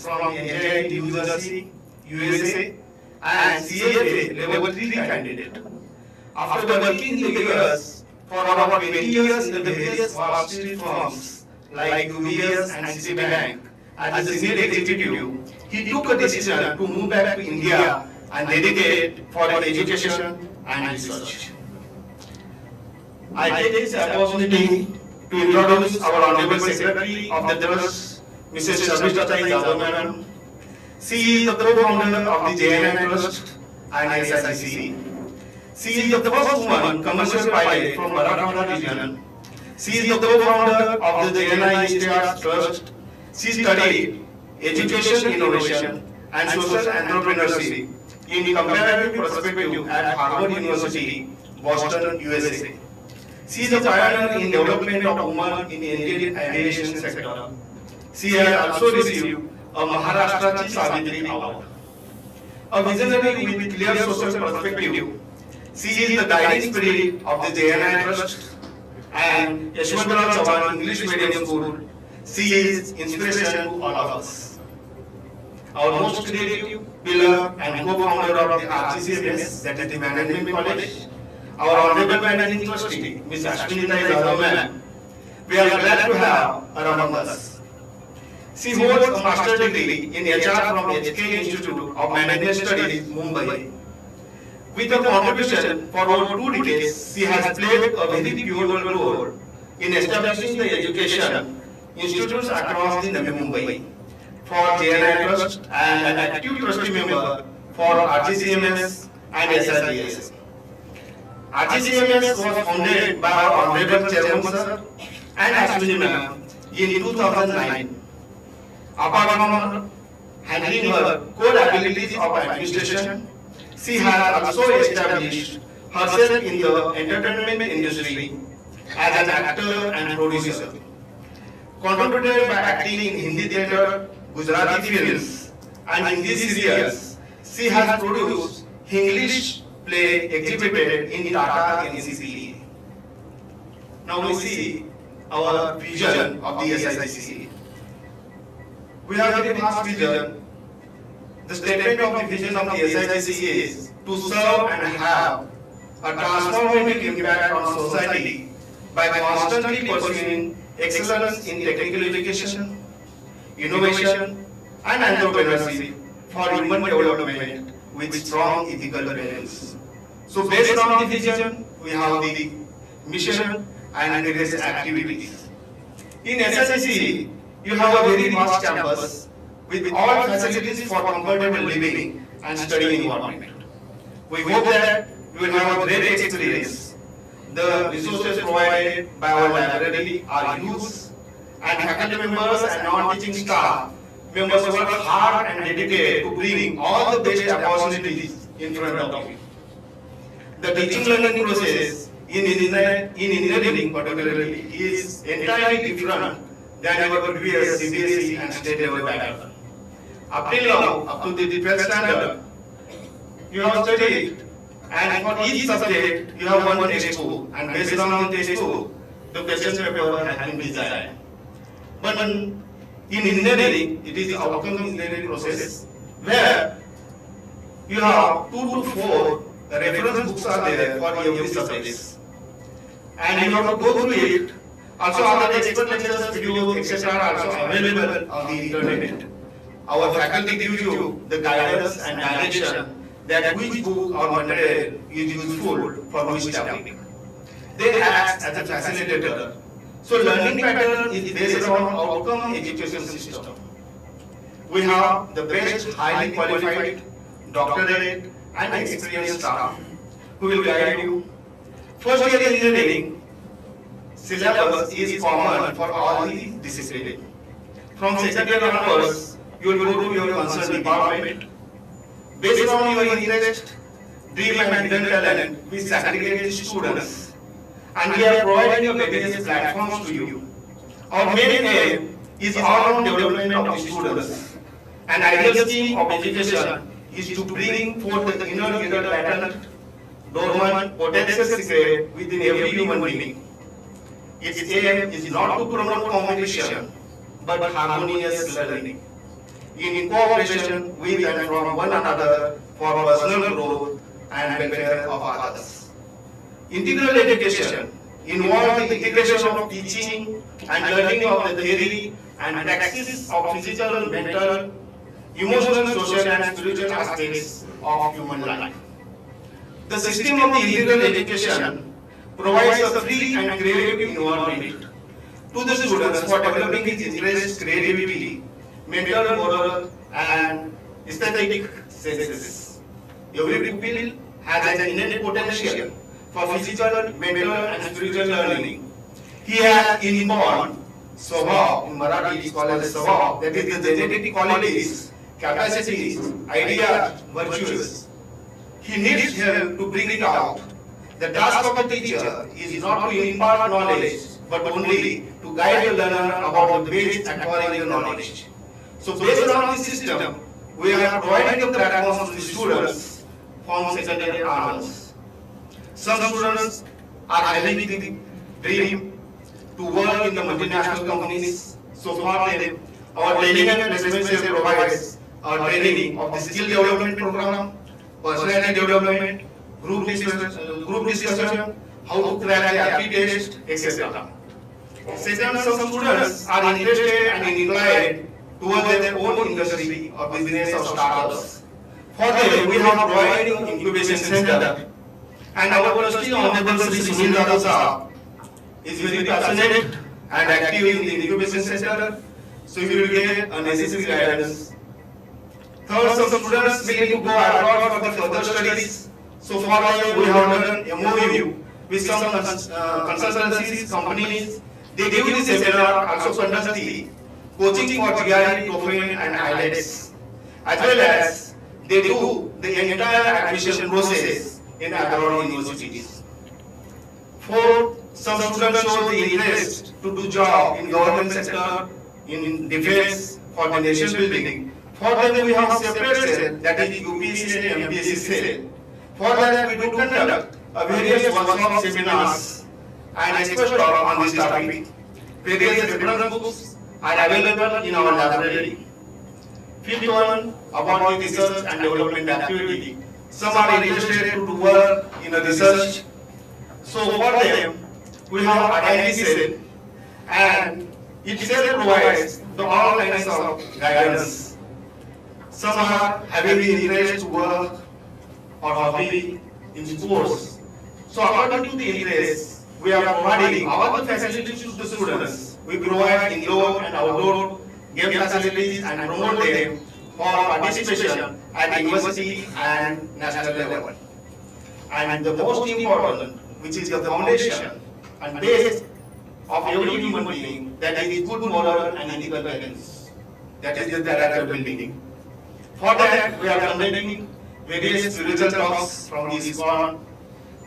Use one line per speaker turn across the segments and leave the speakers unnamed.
from NIT New Jersey, USA, and CFA Level 3 candidate. After working in the US for about 20 years in the various Wall Street firms like UBS and Citibank as a senior executive, he took a decision to move back to India and dedicate for education and research. I take this opportunity to introduce our Honorable Secretary of the Trust, Mrs. Sharmistha Yadav Madam. She is the co-founder of the JNI Trust and SIGCE. She is the first woman commercial pilot from Marathwada region. She is the co-founder of the JNI State Trust. She studied education, innovation, and social entrepreneurship in comparative perspective at Harvard University, Boston, USA. She is a pioneer in development of women in the Indian aviation sector. She has also received a Maharashtra Chi Savitri Award. A visionary with clear social perspective, she is the guiding spirit of the JNI Trust and Yashwantharao Chavan English Medium School. She is inspiration to all of us. Our most creative pillar and co-founder of the RGCMS, that is the Management College, our Honorable Managing Trustee, Ms. Ashwinita Yadav Ma'am. We are glad to have her among us. She holds a master's degree in HR from HK Institute of Management Studies, Mumbai. With her contribution for over 2 decades, she has played a very pivotal role in establishing the education institutes across the Navi Mumbai for JNI Trust and an active trustee member for RGCMS and SIGCE. RGCMS was founded by our Honorable Chairman Sir and Ashwini Ma'am in 2009. Apart from handling her core abilities of administration, she has also established herself in the entertainment industry as an actor and producer. Contributed by acting in Hindi theatre, Gujarati films, and Hindi serials, she has produced English play exhibited in Tata NCCE. Now we see our vision of the SIGCE. We have a very vast vision. The statement of the vision of the SIGCE is to serve and have a transformative impact on society by constantly pursuing excellence in technical education, innovation, and entrepreneurship for human development with strong ethical values. So based on the vision, we have the mission and various activities. In SIGCE, you have a very vast campus with all facilities for comfortable living and studying environment. We hope that you will have a great experience. The resources provided by our library are huge, and faculty members and non-teaching staff members work hard and dedicated to bring all the best opportunities in front of you. The teaching learning process in engineering particularly is entirely different than our previous CBSE and state level pattern. Up till now, up to the 12th standard, you have studied, and for each subject you have one textbook, and based on the textbook, the question paper has been designed. But in engineering, it is the outcome engineering process where you have 2 to 4 reference books are there for every subject, and you have to go through it. Also, other expert lectures, videos, etc. are also available on the internet. Our faculty gives you the guidance and direction that which book or material is useful for which topic. They act as a facilitator. So learning pattern is based on outcome education system. We have the best highly qualified, doctorate and experienced staff who will guide you. First year engineering syllabus is common for all the disciplines. From second year onwards, you will go to your concerned department. Based on your interest, dream and hidden talent, we segregate students, and we are providing various platforms to you. Our main aim is all-round development of the students. An ideal scheme of education is to bring forth the inner talent, dormant potential secret within every human being. Its aim is not to promote competition, but harmonious learning. in cooperation with and from one another for personal growth and welfare of others. Integral education involves the integration of teaching and learning of the theory and practice of physical, mental, emotional, social and spiritual aspects of human life. The system of the integral education provides a free and creative environment to the students for developing his interest, creativity, mental, moral and aesthetic senses. Every pupil has an innate potential for physical, mental and spiritual learning. He has inborn swabhav, in Marathi it is called as swabhav, that is the genetic qualities, capacities, ideas, virtues. He needs help to bring it out. The task of a teacher is not to impart knowledge, but only to guide the learner about the ways acquiring the knowledge. So based on this system, we are providing the platforms to the students from secondary honors. Some students are having the dream to work in the multinational companies. So for them, our training and placement cell provides our training of the skill development program, personality development, group discussion, how to crack the aptitude test, etc. Second, some students are interested and inclined towards their own industry or business or startups. For them, we have provided incubation center, and our trustee Honorable Sri Sunil Yadav Sahab is very passionate and active in the incubation center, so we will get a necessary guidance. Third, some students may need to go abroad for the further studies. So for them, we have done a MOU with some consultancies, companies. They give this seminar, also conduct the coaching for GRE, TOEFL and IELTS, as well as they do the entire admission process in abroad universities. Fourth, some students show the interest to do job in government sector, in defense, for the nation building. For them, we have separate cell, that is UPSC and MPSC cell. For that, we do conduct various workshop seminars and expert talk on this topic. Various reference books are available in our library. Fifth one, about the research and development activity. Some are interested to work in a research. So for them, we have identity cell, and it cell provides the all kinds of guidance. Some are having the interest to work or hobby in sports. So according to the interest, we are providing all the facilities to the students. We provide indoor and outdoor game facilities and promote them for participation at university and national level. And the most important, which is the foundation and base of every human being, that is good moral and ethical values. That is the character building. For that, we are conducting various spiritual talks from the ISKCON.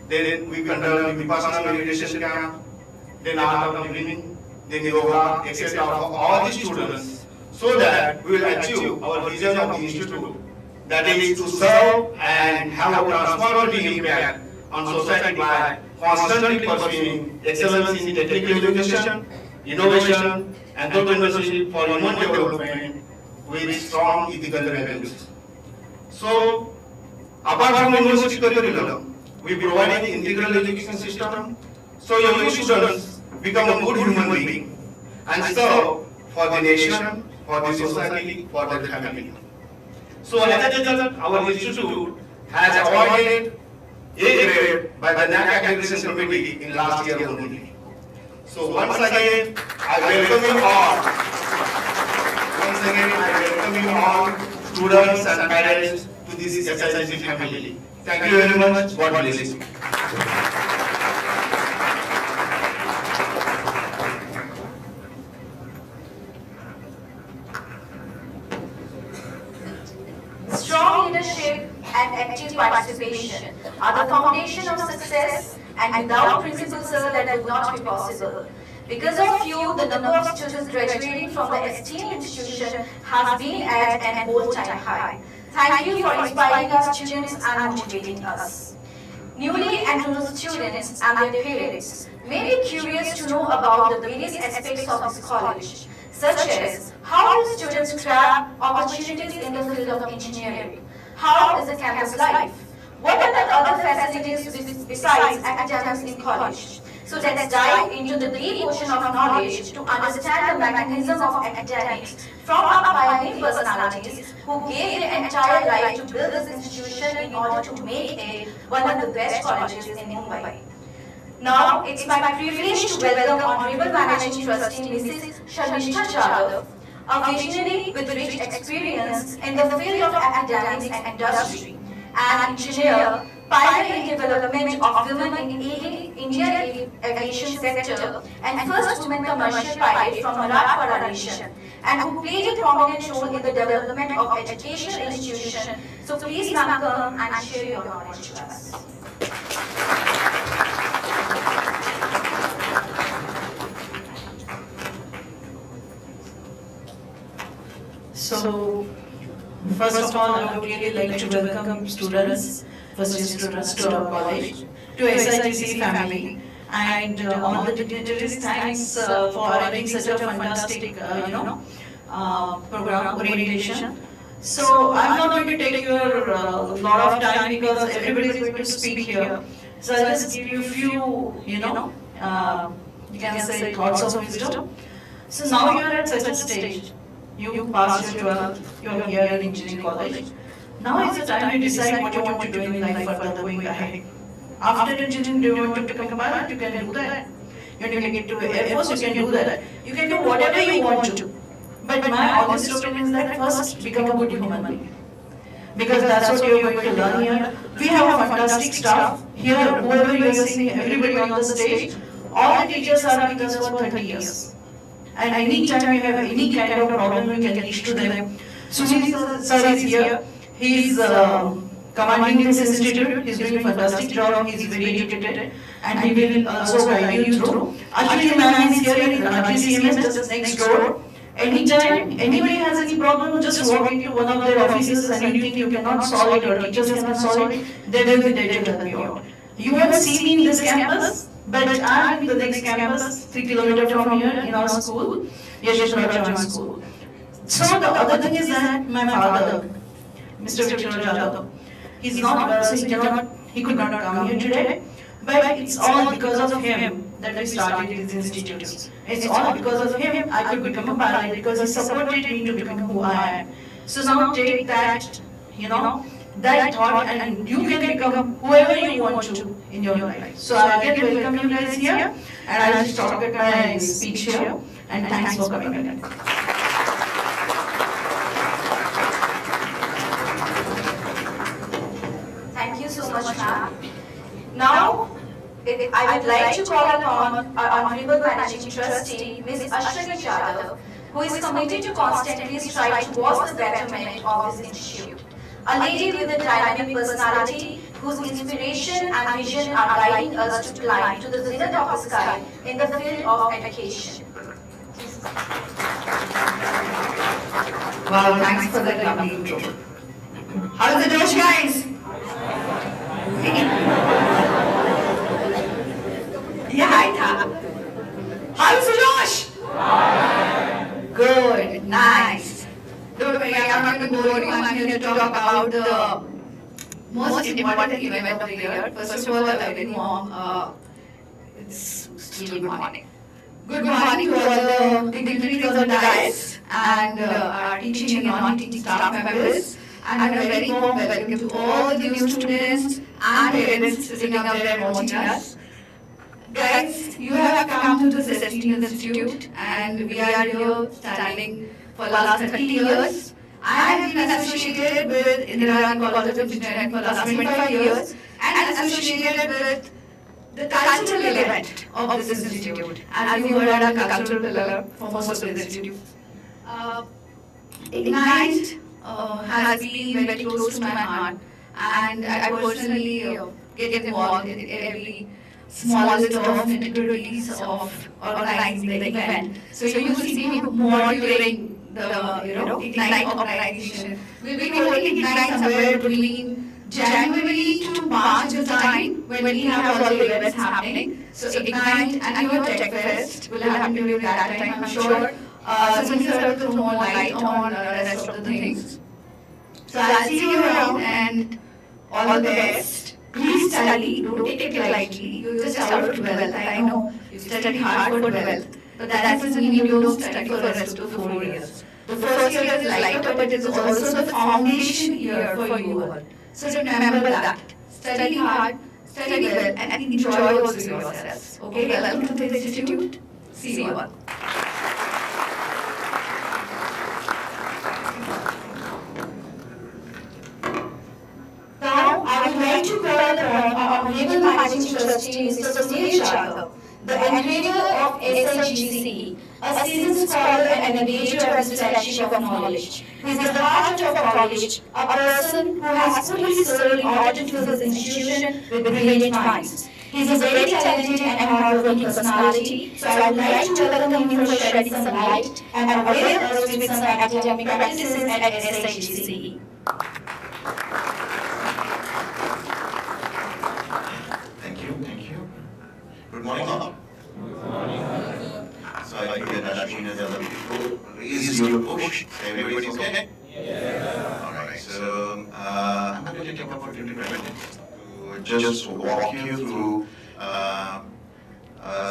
Then we conduct Vipassana meditation camp, then art of living, then yoga, etc. for all the students, so that we will achieve our vision of the institute, that is to serve and have a transformative impact on society by constantly pursuing excellence in technical education, innovation, entrepreneurship for human development with strong ethical values. So, apart from university curriculum, we provide an integral education system, so young students become a good human being and serve for the nation, for the society, for their family. So as a result, our institute has awarded A grade by the NAC Accreditation Committee in last year only. So once again, I welcome you all. Once again, I welcome you all, students and parents, to this SIGCE family. Thank you very much. God bless you.
Strong leadership and active participation are the foundation of success, and without principles, sir, that would not be possible. Because of you, the number of students graduating from the esteemed institution has been at an all-time high. Thank you for inspiring our students and motivating us. Newly enrolled students and their parents may be curious to know about the various aspects of this college, such as How do students grab opportunities in the field of engineering? How is the campus life? What are the other facilities besides academics in college? So let's dive into the deep ocean of knowledge to understand the mechanism of academics from our pioneering personalities who gave their entire life to build this institution in order to make it one of the best colleges in Mumbai. Now, it's my privilege to welcome Honorable Managing Trustee Mrs. Sharmishta Jadhav, a visionary with rich experience in the field of academics and industry, an engineer pioneering development of women in Indian aviation sector and first women commercial pilot from Marathwada region, and who played a prominent role in the development of educational institutions. So please ma'am come and share your knowledge with us.
So, first of all, I would really like to welcome students, first year students to our college, to SIGCE family, and all the dignitaries. Thanks for arranging such a fantastic, program orientation. So, I'm not going to take your lot of time because everybody is going to speak here. So, I'll just give you a few, you can say thoughts of wisdom. So, now you are at such a stage. You passed your 12th, you are here in engineering college. Now is the time to decide what you want to do in life further going ahead. After engineering, do you want to become a pilot? You can do that. You want to get to Air Force? You can do that. You can do whatever you want to. But my honest opinion is that first become a good human being. Because that's what you are going to learn here. We have a fantastic staff. Here, whoever you are seeing, everybody on the stage, all the teachers are with us for 30 years. And anytime you have any kind of problem, you can reach to them. Sunil sir is here. He is commanding this institute. He is doing a fantastic job. He is very educated, and he will also guide you through. Ashwini ma'am is here in RGCMS, just next door. Anytime anybody has any problem, just walk into one of their offices and you think you cannot solve it or teachers cannot solve it, they will be there to help you out. You won't see me in this campus, but I am in the next campus, 3 kilometers from here in our school, Yeshwara School. So the other thing is that my father, Mr. Victor Jadhav, he's not well, so he could not come here today. But it's all because of him that we started these institutes. It's all because of him I could become a pilot because he supported me to become who I am. So now take that, that thought and you can become whoever you want to in your life. So I again welcome you guys here and I'll just stop at my speech here and thanks for coming again.
Thank you so much, ma'am. Now, I would like to call upon our Honorable Managing Trustee, Ms. Ashwini Jadhav, who is committed to constantly strive towards the betterment of this institute. A lady with a dynamic personality, whose inspiration and vision are guiding us to climb to the zenith of the sky in the field of education.
Wow, thanks for that lovely intro. How's the Josh, guys? Yeah, hi, Tha. How's the Josh? Good, nice. Don't worry, I'm not going to bore you. I'm here to talk about the most important event of the year. First of all, a very warm, it's still good morning. Good morning to all the dignitaries of the dais and our teaching and non-teaching staff members. And a very warm welcome to all the new students and parents sitting up there watching us. Guys, you have come to the SIGCE Institute and we are here standing for the last 30 years. I have been associated with Indira Gandhi College of Engineering for the last 25 years and associated with the cultural event of this institute. As you heard, I'm a cultural pillar for most of the institute. Ignite has been very close to my heart and I personally get involved in every smallest of nitty-gritties of organizing the event. So you will see me more during the Ignite organization. We'll be holding Ignite somewhere between January to March is the time when we have all the events happening. So Ignite and your Tech Fest will happen during that time, I'm sure. Sunny sir will throw more light on the rest of the things. So I'll see you around and all the best. Please study, don't take it lightly. You're just out of 12th. I know you studied hard for 12th, but that doesn't mean you don't study for the rest of the 4 years. The first year is lighter, but it is also the foundation year for you all. So remember that. Study hard, study well, and enjoy also yourselves. Okay, welcome to the institute. See you all.
Now, I would like to call upon our Honorable Managing Trustee, Mr. Sunil Jadhav, the engraver of SIGCE, a seasoned scholar and a major administration of knowledge. He is the heart of our college, a person who has fully served in order to his institution with brilliant minds. He is a very talented and hard-working personality, so I would like to welcome him for shedding some light and aware us with some academic practices at SIGCE.
Thank you. Good morning, all. So I think that Ashwin and the other people raise your push. Everybody's okay? Yeah. All right. So I'm going to take up for 15 minutes to just walk you through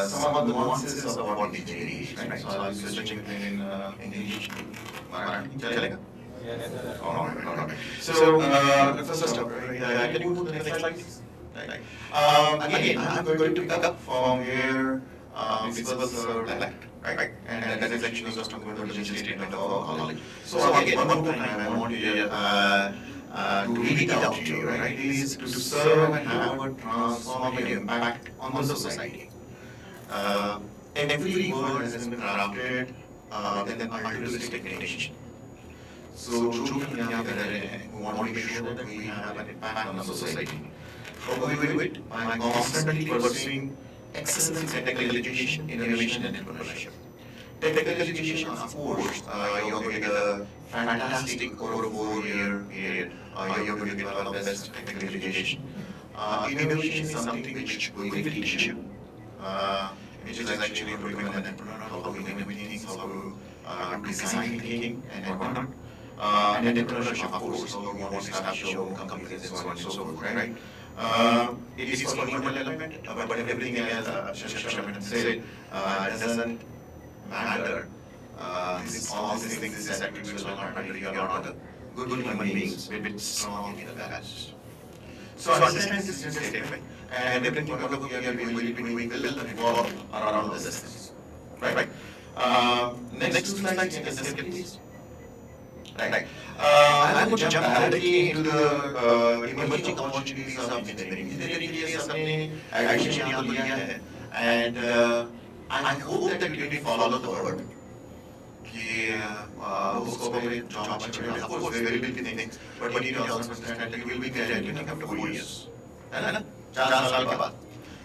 some of the nuances of what DJD is. Right. So I'll be switching between English to Marathi. Chalega? Yes. All right. So first up, right? Can you move to the next slide, please? Right. Again, I'm going to pick up from where principals are left, right? And that is actually just on the mission statement of our college. So again, one more time, I want you to read it out to you, right? It is to serve and have a transformative impact on the society. Every word has been crafted with an altruistic intention. So, we want to make sure that we have an impact on the society. How do we do it? By constantly pursuing excellence in technical education, innovation, and entrepreneurship. Technical education, of course, you're going to get a fantastic core 4-year period. You're going to get one of the best technical education. Innovation is something which we will teach you, which is actually how to become an entrepreneur, how to innovate things, how to design thinking, and whatnot. And entrepreneurship, of course, so you want to establish your own companies and so on and so forth, right? It is for human element, but everything else, Shaman said, doesn't matter. All these things, these attributes will not matter if you are not a good human beings with strong inner balance. So understand this statement, and everything we will be doing will revolve around this systems. Right? Next two slides, please. Right. I would jump directly into the emerging opportunities of engineering. Engineering is something actually है, and I hope that you will follow the word. कि उसको पहले job अच्छे मिले. Of course, there will be things, but you need to also understand that you will be graduating after 4 years. है ना? 4 साल के बाद.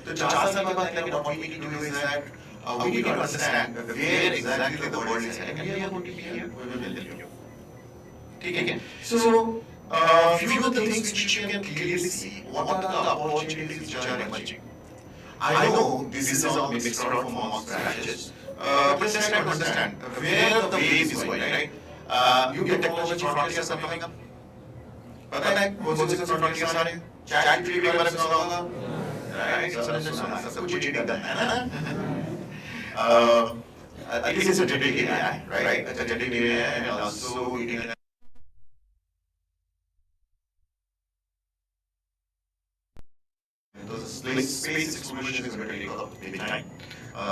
तो 4 साल के बाद what we need to do is that we need to understand where exactly the world is heading. And we are going to be here. We will tell you. Okay. So, few of the things which you can clearly see, what are the opportunities which are emerging. I know this is all mixed out from all branches, but just try to understand where the wave is going, right? New technology frontiers are coming up. पता है कौन से frontiers आ रहे हैं? Chat GPT के बारे में सुना होगा, right? सब कुछ ही करता है ना? It is a genetic AI, right? It's a genetic AI, and also it space exploration is very big time.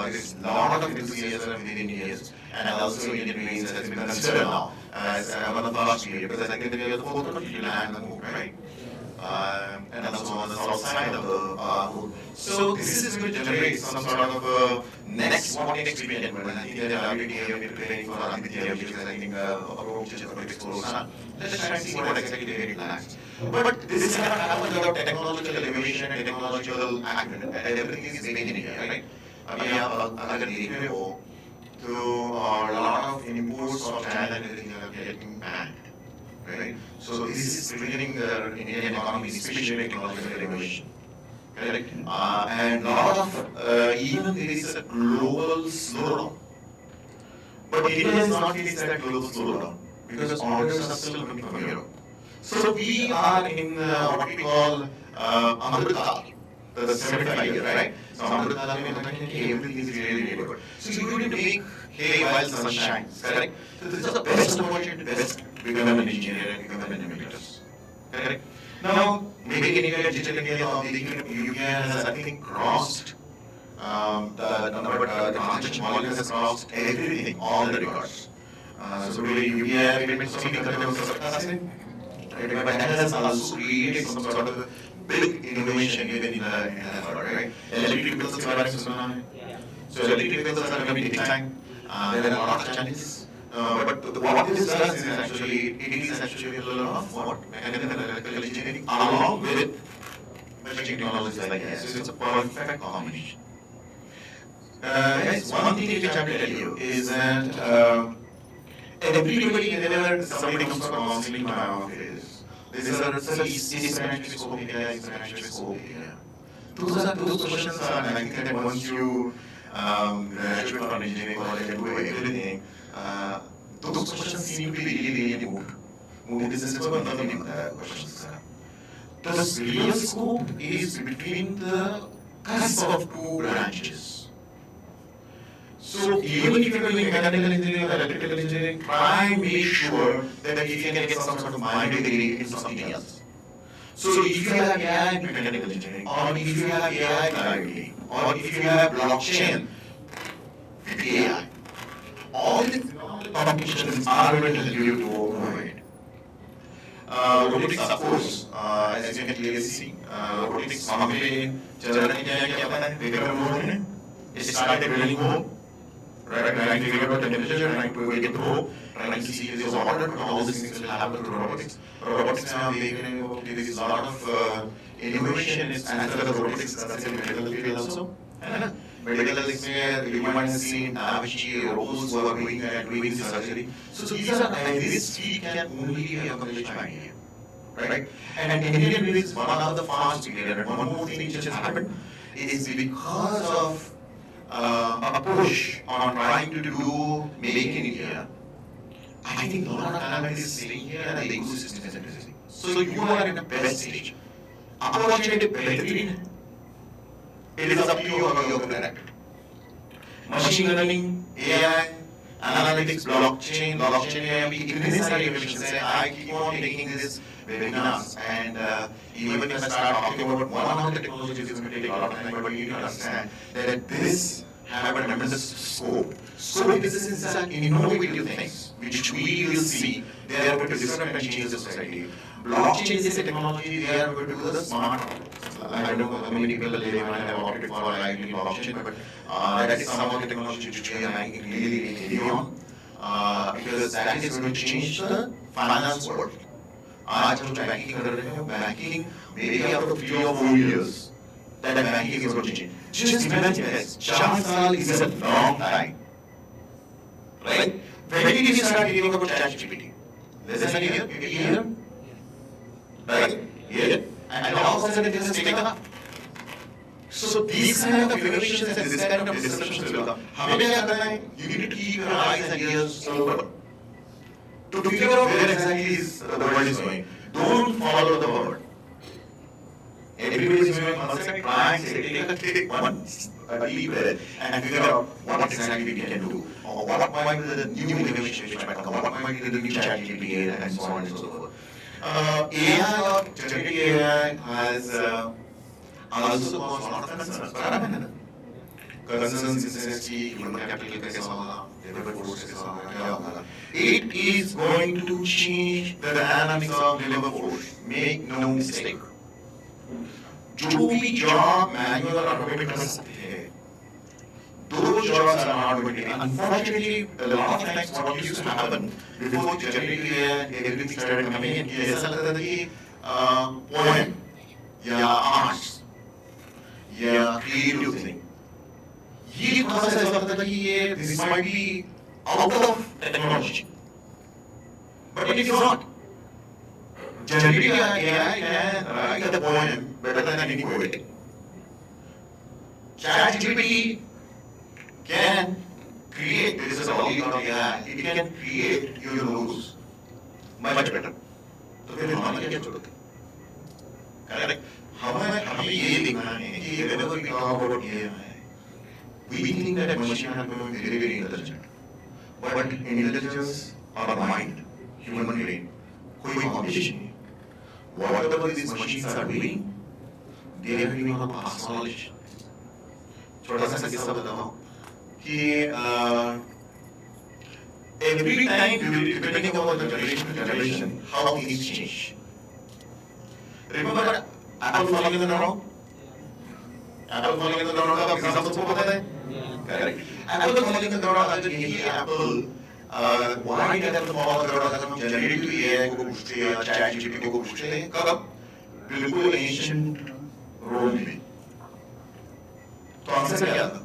There's a lot of enthusiasm within Indians, and also Indian Marines has been considered now as one of the first period, because I think that we are the fourth country to land the moon, right? And also on the south side of the moon. So this is going to generate some sort of next experience. I think that already we are preparing for Aditya, which is I think a program which is going to explore Sun. Let's try and see what exactly they plans. But this cannot happen without technological innovation and technological acumen. And everything is made in India, right? अभी आप अगर देख रहे हो तो a lot of imports of China and everything are getting banned, right? So this is preventing the Indian economy, especially technological innovation, correct? And a lot of even there is a global slowdown.
But India is not facing that global slowdown because orders are still coming from Europe. So we are in what we call Amrital, the 75 year, right? So Amrital means everything is really good. So you need to make hay while sun shines, correct? So this is the best opportunity, best become an engineer and become an innovators, correct? Now, maybe in India, digital India, the UPI has, I think, crossed the number, the transaction volume has crossed everything, all the records. So really, UPI payment something that was surpassing, right? But that has also created some sort of a big innovation even in the world, right? Electric vehicles are so electric vehicles are going to take time. There are a lot of challenges. But what this does is actually, it is actually a lot of what mechanical and electrical engineering along with machine technologies like this. So it's a perfect combination. Guys, one thing which I have to tell you is that everybody, whenever somebody comes for counseling to my office, they say, sir, is financial scope here, is financial scope here. Those questions are, and I think that once you graduate from engineering college and do everything, those questions seem to be really moved. This is one of the questions. The real scope is between the cusp of two branches. So even if you're doing mechanical engineering or electrical engineering, try and make sure that if you can get some sort of minor degree in something else. So if you have AI in mechanical engineering, or if you have AI in IoT, or if you have blockchain with AI, all these combinations are going to help you to overcome it. Robotics, of course, as you can clearly see, robotics market, it started drilling home, right? Trying to figure out the temperature, trying to get the home, trying to see if there's order, but all these things will happen to robotics. Robotics now, there is a lot of innovation as far as robotics is concerned in medical field also. Medical is where you might have seen Avachi robots who are doing surgery. So these are this field can only be accomplished by India, right? And Indian is one of the fast leader. And one more thing which has happened is because of a push on trying to do make in India. I think a lot of talent is staying here and the ecosystem is increasing. So you are in the best stage. Opportunity better. It is up to you how you are going to act. Machine learning, AI, analytics, blockchain, AI, इतने सारे innovations हैं. I keep on taking this webinars, and even if I start talking about one of the technologies, it's going to take a lot of time. But you need to understand that this have a tremendous scope. So this is innovative things which we will see. They are going to disrupt and change the society. Blockchain is a technology. They are going to do the smart. I don't know how many people they might have opted for IoT blockchain, but that is some of the technology which we are really heavy on, because that is going to change the finance world. आज हम banking कर रहे हैं, banking maybe after 3 or 4 years, that banking is going to change. Just imagine this, 4 साल is a long time, right? When did you start hearing about ChatGPT? Less than a year, maybe a year, right? Yeah. And all of a sudden it has taken up. So these kind of innovations and this kind of disruptions will come. हमें क्या करना है? You need to keep your eyes and ears open to figure out where exactly the world is going. Don't follow the world. Everybody is moving on one side. Try and take one deep breath and figure out what exactly we can do, or what might be the new innovation which might come, what might be the new ChatGPT and so on and so forth. AI or generative AI has also caused a lot of concerns. Concerns in the sense कि human capital कैसा होगा, labor force कैसा होगा, क्या होगा. It is going to change the dynamics of labor force. Make no mistake. जो भी job manual और automated कर सकते हैं, those jobs are not going to be. Unfortunately, a lot of times what used to happen before generative AI and everything started coming in, ऐसा लगता था कि poem या arts या creative thing, ये थोड़ा सा ऐसा लगता था कि ये this might be out of technology, but it is not. Generative AI can write the poem better than any poet. ChatGPT can create, there is a dolly or AI, it can create your nose much better. तो फिर हमारी क्या जरूरत है? Correct? हमें ये देखना है कि whenever we talk about AI, we think that machine are going to be very, very intelligent. But intelligence or mind, human brain, कोई competition नहीं. Whatever these machines are doing, they are doing on past knowledge. छोटा सा किस्सा बताऊं कि every time depending on the generation to generation, how things change. Remember apple falling in the ground? Apple falling in the ground का example सबको पता है? Correct. Apple falling in the ground अगर यही apple why did apple fall in the ground अगर हम generative AI को पूछते हैं या ChatGPT को पूछते हैं कब? बिल्कुल ancient Rome में. तो आंसर क्या था?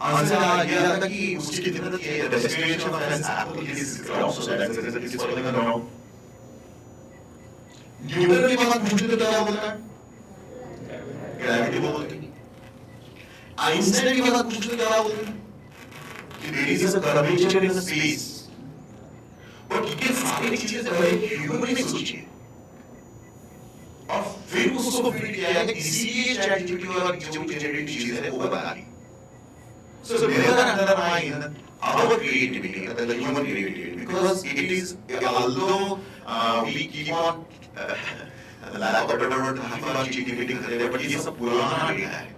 आंसर ये आता कि उसकी कितने की destination of an apple is ground, so that is falling in the ground. Newton की बात पूछते तो क्या बोलता है? ग्रेविटी बोलता है. आइंस्टाइन की बात पूछते तो क्या बोलता है? कि there is a curvature in space. और ये सारी चीजें जो है ह्यूमन ने सोची है. और फिर उसको फिट किया है कि इसीलिए ChatGPT और जो भी जनरेटिव चीजें हैं वो बता रही. So there are undermine our creativity, the human creativity, because it is although we keep on lack of better word creativity करते हैं, but ये सब पुराना डेटा है.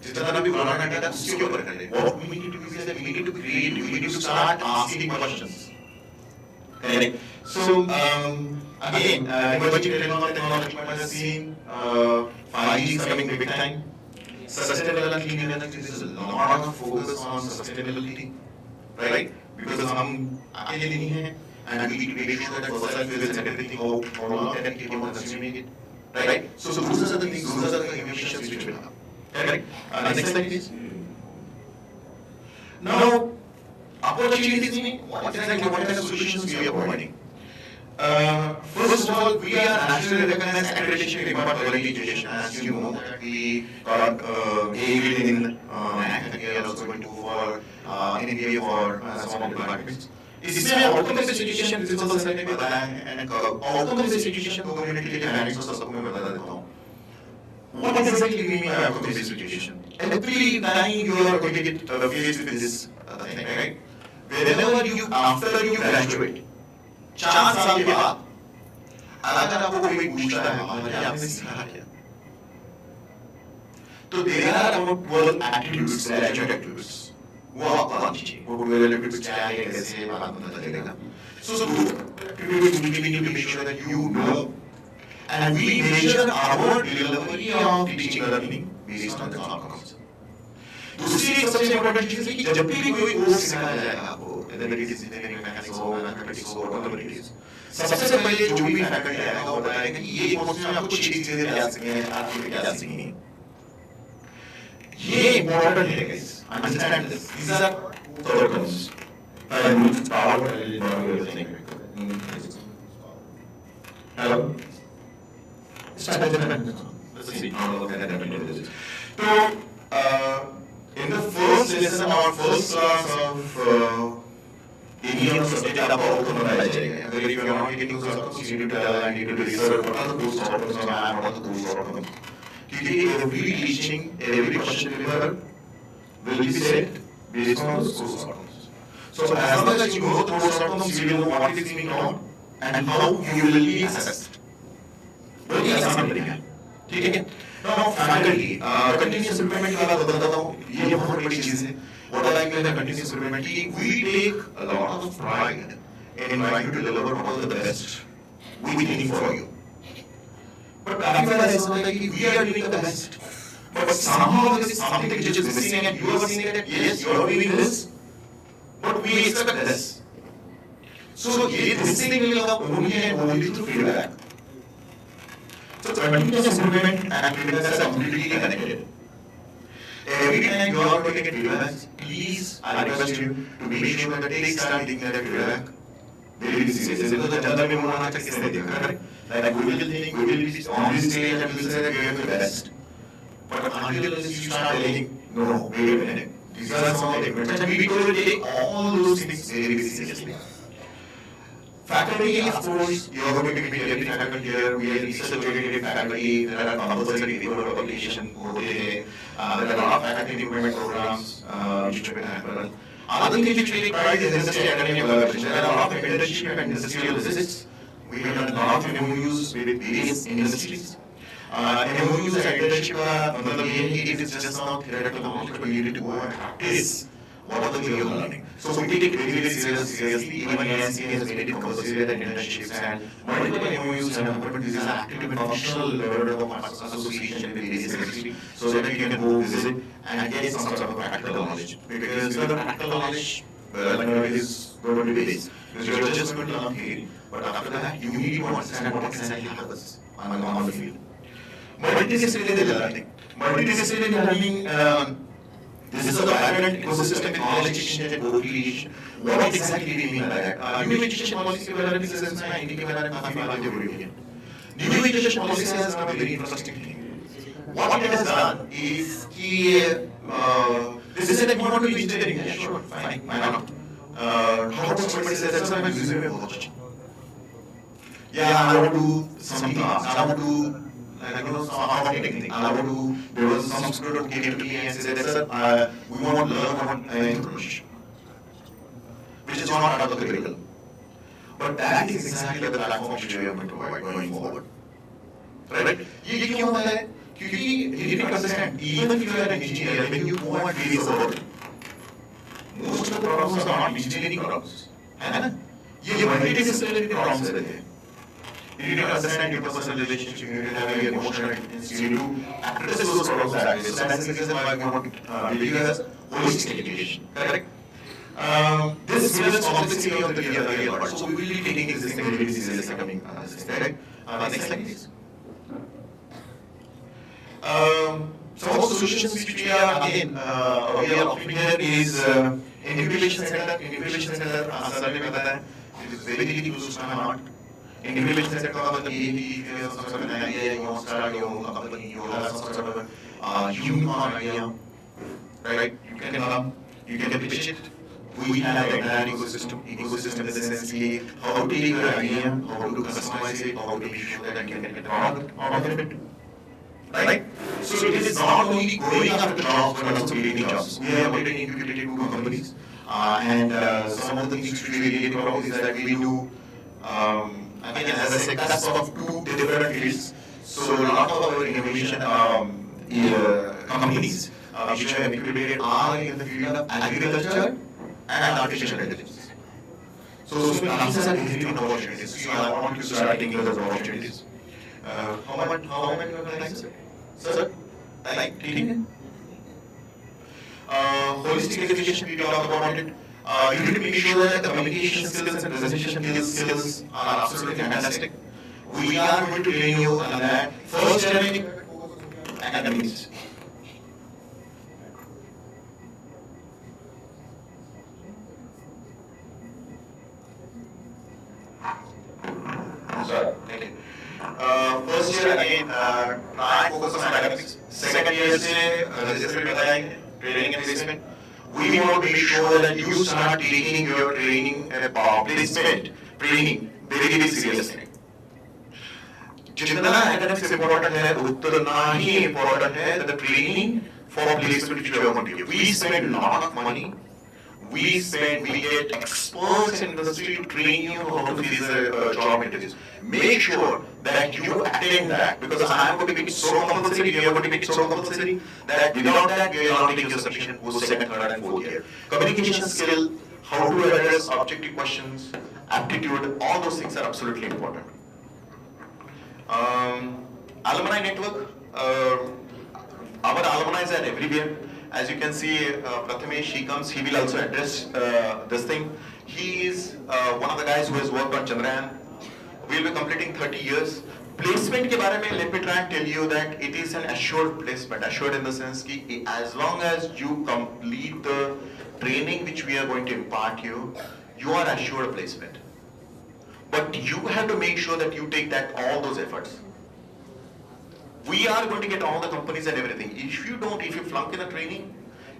जितना भी पुराना डेटा उसके ऊपर करते हैं. What we need to do is that we need to be creative. We need to start asking questions. Correct. So again, emerging technology might have seen 5G is coming big time. Sustainable and clean energy, there is a lot of focus on sustainability, right? Because हम अकेले नहीं हैं, and we need to make sure that fossil fuels and everything how long can keep on consuming it, right? So those are the things, those are the emissions which will come, correct? Next slide, please. Now, opportunities mean what kind of solutions we are providing. First of all, we are nationally recognized accreditation department for early education. As you know, that we got A in NAC, and we are also going to for NBA for some of the departments. इसमें outcome based education principal sir ने बताया है, and outcome based education दो minute के लिए मैंने सबको मैं बता देता हूँ. What exactly we mean by outcome based education? Every time you are going to get faced with this thing, right? Whenever you after you graduate. 4 साल के बाद अगर आपको कोई पूछता है हमारे आपने सीखा क्या, तो there are about 12 attributes, graduate attributes. वो आपको आनी चाहिए. वो 12 attributes क्या है, कैसे बात पता चलेगा. So attributes we need to make sure that you know, and we measure our delivery of teaching learning based on the outcomes. दूसरी एक सबसे इम्पोर्टेंट चीज है कि जब भी कोई कोर्स सिखाया जाएगा आपको, whether it is engineering, mechanics हो, mathematics हो, automobiles, सबसे पहले जो भी फैकल्टी आएगा वो बताएगा कि ये कोर्स में आपको 6 चीजें याद सीखनी है, आपको क्या सीखनी है. ये इम्पोर्टेंट है guys. Understand this. These are outcomes. And power hello. Let's see how long can I do this. So in the first lesson, our first class of any of the subject आपको outcome बताया जाएगा. If you are not getting those outcomes, you need to tell and you need to research what are the those outcomes and what are the those outcomes. क्योंकि every teaching, every question paper will be set based on those outcomes. So as long as you know those outcomes, you will know what is being taught and how you will be assessed. बहुत ही आसान तरीका है. ठीक है. Now faculty, continuous improvement की बात बताता हूँ. ये बहुत बड़ी चीज है. What I mean by continuous improvement, we take a lot of pride in trying to deliver all the best we think for you. But काफी बार ऐसा होता है कि we are doing the best, but somehow there is something which is missing, and you are seeing that yes, you are doing this, but we expect this. So ये this thing will come only through feedback. So continuous improvement and feedback are completely connected. Every time you are going to get feedback, please, I request you to make sure that take time taking that feedback very seriously. Because the jungle में होना चाहिए किसने देखा, correct? Like we will think, we will be on this stage and we will say that we are the best. But until you start telling, no, wait a minute, These are some of the elements, and we will take all those things very, very seriously. Faculty, of course, you are going to meet every faculty here. We are research-oriented faculty. There are compulsory paper publication. There are a lot of faculty development programs which will happen. Another thing which we try is industry academia collaboration. There are a lot of internship and industrial visits. We have done a lot of MOUs with various industries. MOUs and internship, it is just not theoretical knowledge, but we need to go and practice what we are learning. So we take it very, very seriously. Even ANC has made it compulsory that internships and multiple MOUs and these are active and functional level of association in various industries, so that we can go visit and get some sort of practical knowledge. Because the practical knowledge, is going to be based. Because you're just going to learn theory, but after that, you need to understand what exactly happens on the field. Multidisciplinary learning. Multidisciplinary learning. This is a vibrant ecosystem with knowledge exchange and co-creation. What exactly do we mean by that? New education policy के बारे में system में India के बारे में काफी बातें हो रही हैं. New education policy has done a very interesting thing. What it has done is कि this is that we want to do engineering. Yeah, sure, fine, why not? How about somebody says that I'm a museum watch? Yeah, I want to do something else. I want to do some technique. I want to. There was some student who came to me and said, "Sir, we want to learn about information, which is not part of the curriculum." But that is exactly the platform which we are going to provide going forward. Right? ये क्यों होता है? क्योंकि you need to understand, even if you are an engineer, when you go and face the world, most of the problems are not engineering problems, है ना? ये multidisciplinary problems रहते हैं. You need to understand your personal relationship, you need to have your emotional intelligence, you need to address those problems that way. So that's the reason why we want to build you as holistic education. Correct? This builds complexity of the real world. So we will be taking this thing very seriously coming. Correct? Next slide, please. Some of the solutions which we are again we are offering here is incubation center. Incubation center, sir ने बताया, it is very close to my heart. Incubation center का मतलब ये कि some sort of an idea, you want to start your own company, you have some sort of a unicorn idea, right? You can come, you can pitch it. We have an entire ecosystem in the sense कि how to take your idea, how to customize it, how to make sure that you can get a product out of it. Right? So it is not only going after jobs, but also creating jobs. We have already incubated 2 companies, and some of the things which we really proud is that we do, again, as I said, cusp of 2 different fields. So a lot of our innovation companies which have incubated are in the field of agriculture and artificial intelligence. So these are different opportunities. So I want to start taking those opportunities. How many you have likes? Sir, I like taking holistic education, we talk about it. You need to make sure that the communication skills and presentation skills are absolutely fantastic. We are going to train you on that. First, academics. Sorry, okay. First year again, try and focus on academics. Second year से जैसे बताएंगे training and placement. We want to make sure that you start taking your training and placement training very, very seriously. जितना academics important है, उतना ही important है the training for placement which we are going to give. We spend a lot of money. We get experts in industry to train you how to face job interviews. Make sure that you attend that, because I am going to make it so compulsory, you are going to make it so compulsory that without that you are not taking your submission post 2nd, 3rd and 4th year. Communication skill, how to address objective questions, aptitude, all those things are absolutely important. Alumni network, our alumni are everywhere. As you can see, Prathamesh, he comes, he will also address this thing. He is one of the guys who has worked on Chandrayaan. We will be completing 30 years. Placement ke bare mein, let me try and tell you that it is an assured placement. Assured in the sense ki as long as you complete the training which we are going to impart you, you are assured a placement. But you have to make sure that you take all those efforts. We are going to get all the companies and everything. If you flunk in a training,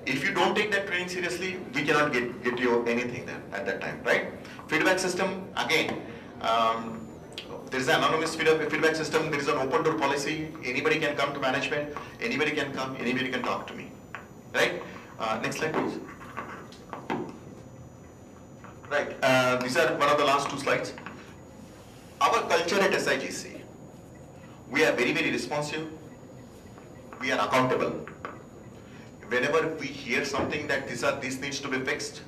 If you don't take that training seriously, we cannot get you anything there at that time, right? Feedback system, again, there is an anonymous feedback system, there is an open door policy, anybody can come to management, anybody can come, anybody can talk to me, right? Next slide please. Right, these are one of the last two slides. Our culture at SIGC, we are very, very responsive, we are accountable. Whenever we hear something that this needs to be fixed,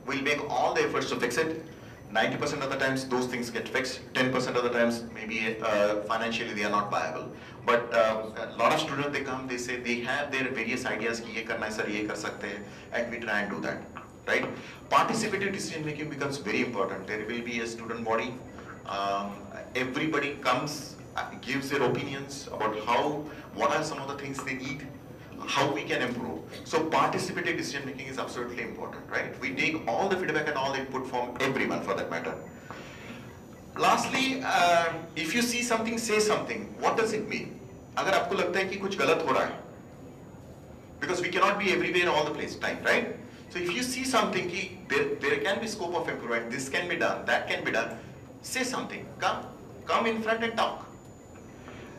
we'll make all the efforts to fix it. 90% of the times those things get fixed. 10% of the times maybe financially they are not viable. But a lot of students, they come, they say they have their various ideas कि ये करना है sir, ये कर सकते हैं, and we try and do that, right? Participative decision making becomes very important. There will be a student body. Everybody comes, gives their opinions about what are some of the things they need, how we can improve. So participative decision making is absolutely important, right? We take all the feedback and all the input from everyone for that matter. Lastly, if you see something, say something. What does it mean? अगर आपको लगता है कि कुछ गलत हो रहा है, because we cannot be everywhere all the place time, right? So if you see something कि there can be scope of improvement, this can be done, that can be done, say something. Come in front and talk.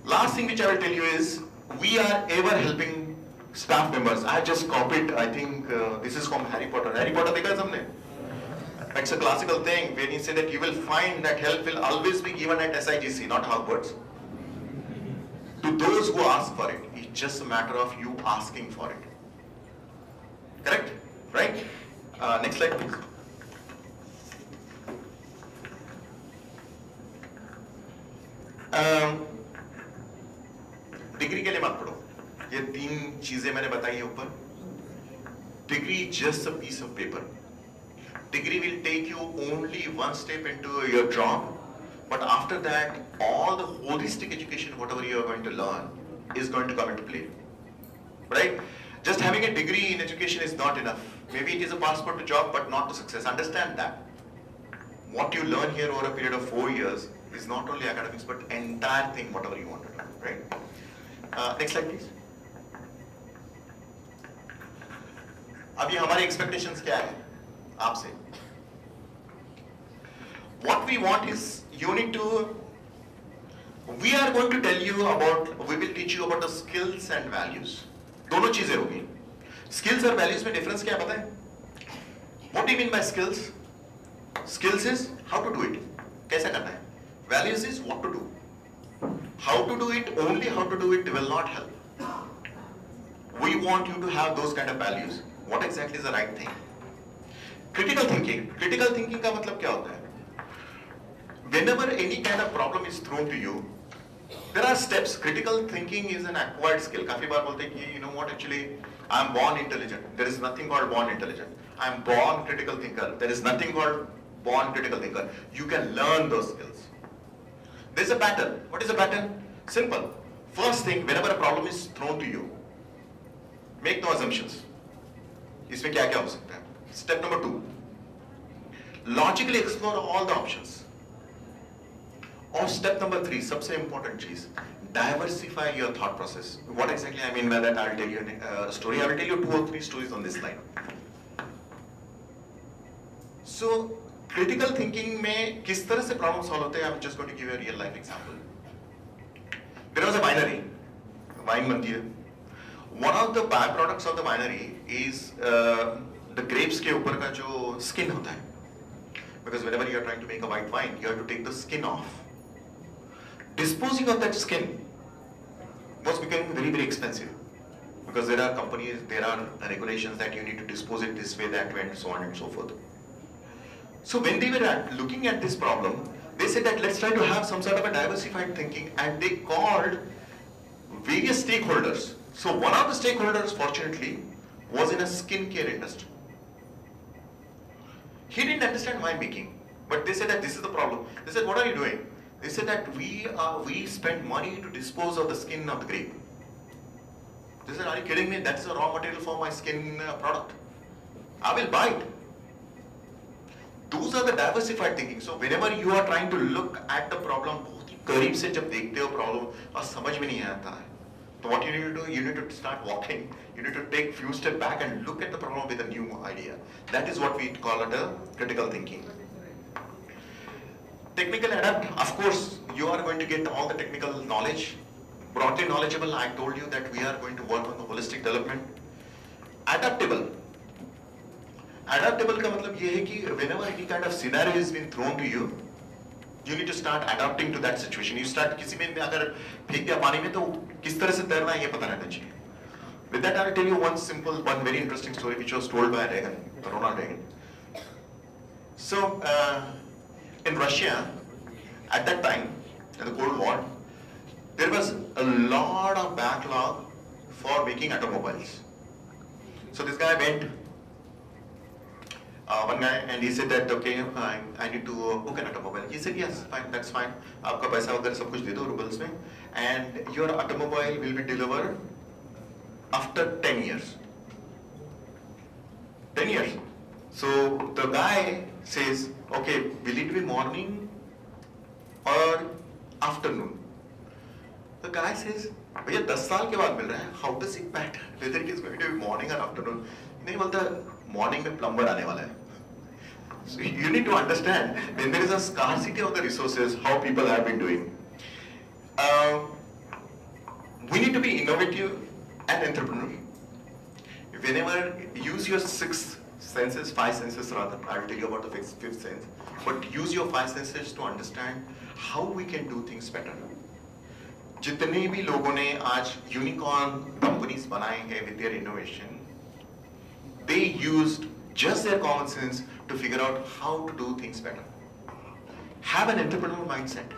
Last thing which I will tell you is we are ever helping staff members. I just copied, I think this is from Harry Potter. Harry Potter देखा है सबने? It's a classical thing when you say that you will find that help will always be given at SIGC, not Hogwarts. To those who ask for it, it's just a matter of you asking for it. Correct? Right? Next slide please. Degree के लिए मत पढ़ो, ये 3 चीजें मैंने बताई है ऊपर. Degree is just a piece of paper. Degree will take you only one step into your job, but after that, all the holistic education, whatever you are going to learn, is going to come into play. Right? Just having a degree in education is not enough. Maybe it is a passport to job, but not to success. Understand that. What you learn here over a period of 4 years is not only academics, but entire thing, whatever you want to learn. Right? Next slide, please. अभी हमारे expectations क्या है आपसे? What we want is you need to. We are going to tell you about. We will teach you about the skills and values. दोनों चीजें होगी. Skills और values में difference क्या है पता है? What do you mean by skills? Skills is how to do it. कैसे करना है? Values is what to do. How to do it, only how to do it will not help. We want you to have those kind of values. What exactly is the right thing? Critical thinking. Critical thinking का मतलब क्या होता है? Whenever any kind of problem is thrown to you, there are steps. Critical thinking is an acquired skill. काफी बार बोलते हैं कि you know what, actually I am born intelligent. There is nothing called born intelligent. I am born critical thinker. There is nothing called born critical thinker. You can learn those skills. There is a pattern. What is a pattern? Simple. First thing, whenever a problem is thrown to you, make no assumptions. इसमें क्या क्या हो सकता है? Step number 2. Logically explore all the options. Or step number 3, सबसे important चीज, diversify your thought process. What exactly I mean by that? I'll tell you a story. I will tell you 2 or 3 stories on this slide. So critical thinking में किस तरह से problem solve होते हैं? I'm just going to give you a real life example. There was a winery. Wine बनती है. One of the byproducts of the winery is the grapes के ऊपर का जो skin होता है. Because whenever you are trying to make a white wine, you have to take the skin off. Disposing of that skin was becoming very, very expensive. Because there are companies, there are regulations that you need to dispose it this way, that way, and so on and so forth. So when they were looking at this problem, they said that let's try to have some sort of a diversified thinking, and they called various stakeholders. So one of the stakeholders, fortunately, was in a skincare industry. He didn't understand winemaking, but they said that this is the problem. They said, what are you doing? They said that we spend money to dispose of the skin of the grape. They said, are you kidding me? That's the raw material for my skin product. I will buy it. Those are the diversified thinking. So whenever you are trying to look at the problem, बहुत ही करीब से जब देखते हो problem और समझ में नहीं आता है, So what you need to do, you need to start walking. You need to take few steps back and look at the problem with a new idea. That is what we call it a critical thinking. Technical adapt, of course, you are going to get all the technical knowledge. Broadly knowledgeable, I told you that we are going to work on the holistic development. Adaptable. Adaptable का मतलब ये है कि whenever any kind of scenario is being thrown to you, you need to start adapting to that situation. You start किसी में अगर फेंक दिया पानी में तो किस तरह से तैरना है ये पता रहना चाहिए. With that, I will tell you one very interesting story which was told by Ronald Reagan. So, in Russia, at that time, in the Cold War, there was a lot of backlog for making automobiles. So this guy went, one guy, and he said that, okay, I need to book an automobile. He said, yes, fine, that's fine. आपका पैसा वगैरह सब कुछ दे दो rubles में, and your automobile will be delivered after 10 years. 10 years. So the guy says, okay, will it be morning or afternoon? The guy says, भैया 10 साल के बाद मिल रहा है, how does it matter whether it is going to be morning or afternoon? नहीं बोलता morning में plumber आने वाला है. So you need to understand when there is a scarcity of the resources, how people have been doing. We need to be innovative and entrepreneur. Whenever use your six senses, five senses rather, I will tell you about the fifth sense, but use your five senses to understand how we can do things better. जितने भी लोगों ने आज unicorn companies बनाए हैं with their innovation, they used just their common sense to figure out how to do things better. Have an entrepreneurial mindset.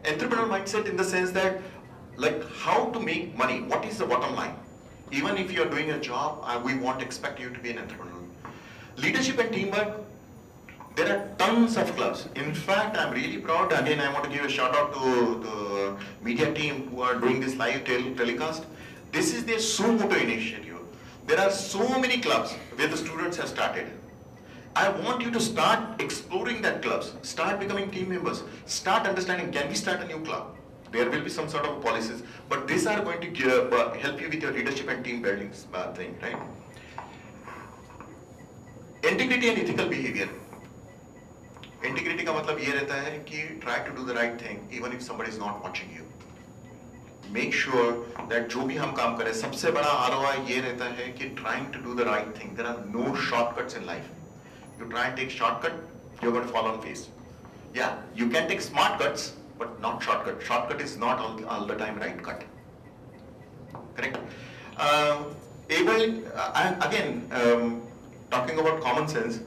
Entrepreneurial mindset in the sense that, like, how to make money. What is the bottom line? Even if you are doing a job, we won't expect you to be an entrepreneur. Leadership and teamwork. There are tons of clubs. In fact, I'm really proud. Again, I want to give a shout out to the media team who are doing this live telecast. This is their Sumoto initiative. There are so many clubs where the students have started. I want you to start exploring that clubs. Start becoming team members. Start understanding, can we start a new club? There will be some sort of policies, but these are going to help you with your leadership and team building thing, right? Integrity and ethical behavior. Integrity का मतलब ये रहता है कि try to do the right thing even if somebody is not watching you. Make sure that जो भी हम काम करें, सबसे बड़ा ROI ये रहता है कि trying to do the right thing. There are no shortcuts in life. You try and take shortcut, you're going to fall on face. Yeah, you can take smart cuts, but not shortcut. Shortcut is not all the time right cut. Correct? Talking about common sense,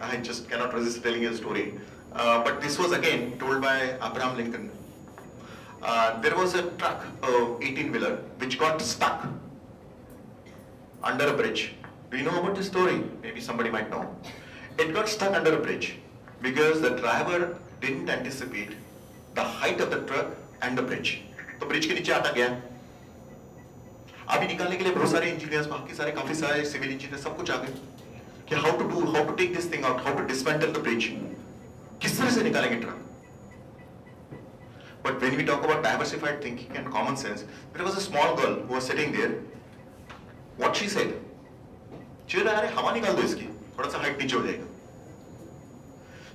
I just cannot resist telling you a story. But this was again told by Abraham Lincoln. There was a truck, 18-wheeler, which got stuck under a bridge. Do you know about this story? Maybe somebody might know. It got stuck under a bridge because the driver didn't anticipate the height of the truck and the bridge. तो bridge के नीचे आता गया. अभी निकालने के लिए बहुत सारे इंजीनियर्स, बाकी सारे काफी सारे सिविल इंजीनियर सब कुछ आ गए कि how to take this thing out, how to dismantle the bridge. किस तरह से निकालेंगे truck? But when we talk about diversified thinking and common sense, there was a small girl who was sitting there. What she said? She said, "अरे हवा निकाल दो इसकी, थोड़ा सा height नीचे हो जाएगा."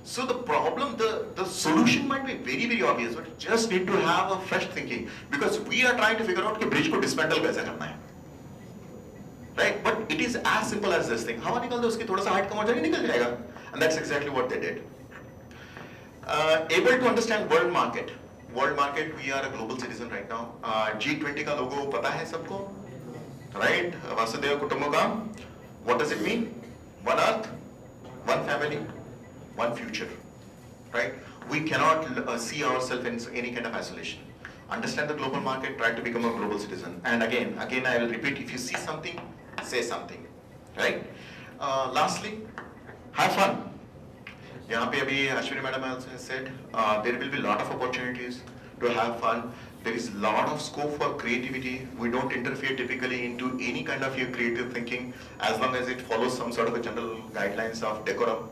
So the problem, the solution might be very obvious, but you just need to have a fresh thinking because we are trying to figure out कि bridge को dismantle कैसे करना है, right? But it is as simple as this thing. हवा निकाल दो उसकी, थोड़ा सा height कम हो जाएगा, निकल जाएगा, and that's exactly what they did. Able to understand world market. World market, we are a global citizen right now. G20 का logo पता है सबको, right? Vasudev कुटुंबकम. What does it mean? One earth, one family, one future, right? We cannot see ourselves in any kind of isolation. Understand the global market, try to become a global citizen. And again, I will repeat, if you see something, say something, right? Lastly, have fun. यहाँ पे अभी Ashwini madam also has said, there will be a lot of opportunities to have fun. There is a lot of scope for creativity. We don't interfere typically into any kind of your creative thinking as long as it follows some sort of a general guidelines of decorum.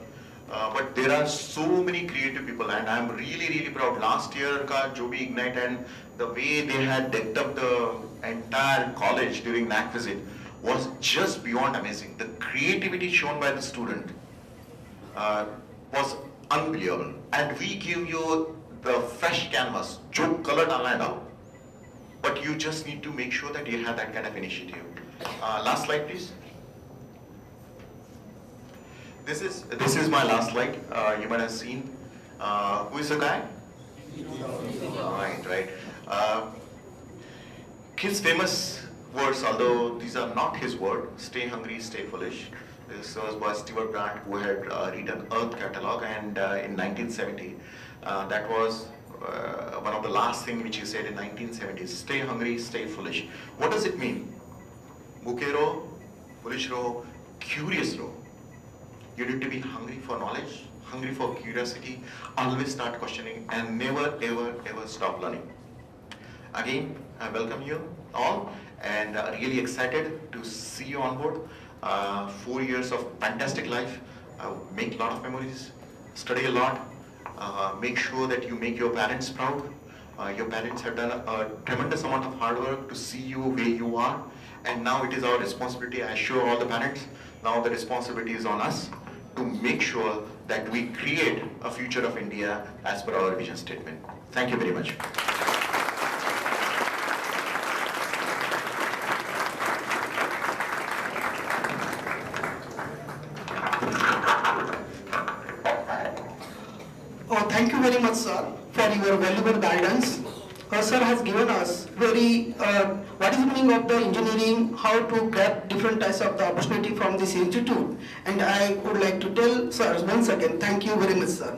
but there are so many creative people, and I'm really, really proud. Last year, ka jo bhi Ignite and the way they had decked up the entire college during NAC visit was just beyond amazing. The creativity shown by the student was unbelievable. And we give you the fresh canvas, jo color dalna hai dao. But you just need to make sure that you have that kind of initiative. Last slide, please. This is my last slide. You might have seen. Who is the guy? Right. His famous words, although these are not his words, "Stay hungry, stay foolish." This was by Stewart Brand, who had written Earth Catalog, and in 1970, that was one of the last things which he said in 1970s. Stay hungry, stay foolish. What does it mean? Bhuke raho, foolish raho, curious raho. You need to be hungry for knowledge, hungry for curiosity, always start questioning, and never, ever, ever stop learning. Again, I welcome you all, and really excited to see you on board. 4 years of fantastic life. Make a lot of memories, study a lot, make sure that you make your parents proud. Your parents have done a tremendous amount of hard work to see you where you are, and now it is our responsibility. I assure all the parents, now the responsibility is on us to make sure that we create a future of India as per our vision statement. Thank you very much.
Oh, thank you very much, sir, for your valuable guidance. Sir has given us what is the meaning of the engineering, how to get different types of the opportunity from this institute. And I would like to tell sir once again, thank you very much, sir.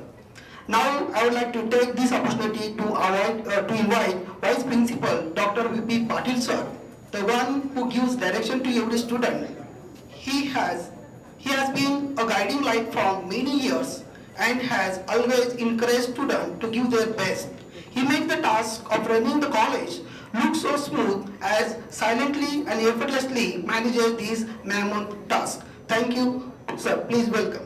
Now, I would like to take this opportunity to invite Vice Principal Dr. V.P. Patil, sir, the one who gives direction to every student. He has been a guiding light for many years and has always encouraged students to give their best. He makes the task of running the college look so smooth as silently and effortlessly manages these mammoth tasks. Thank you, sir. Please welcome.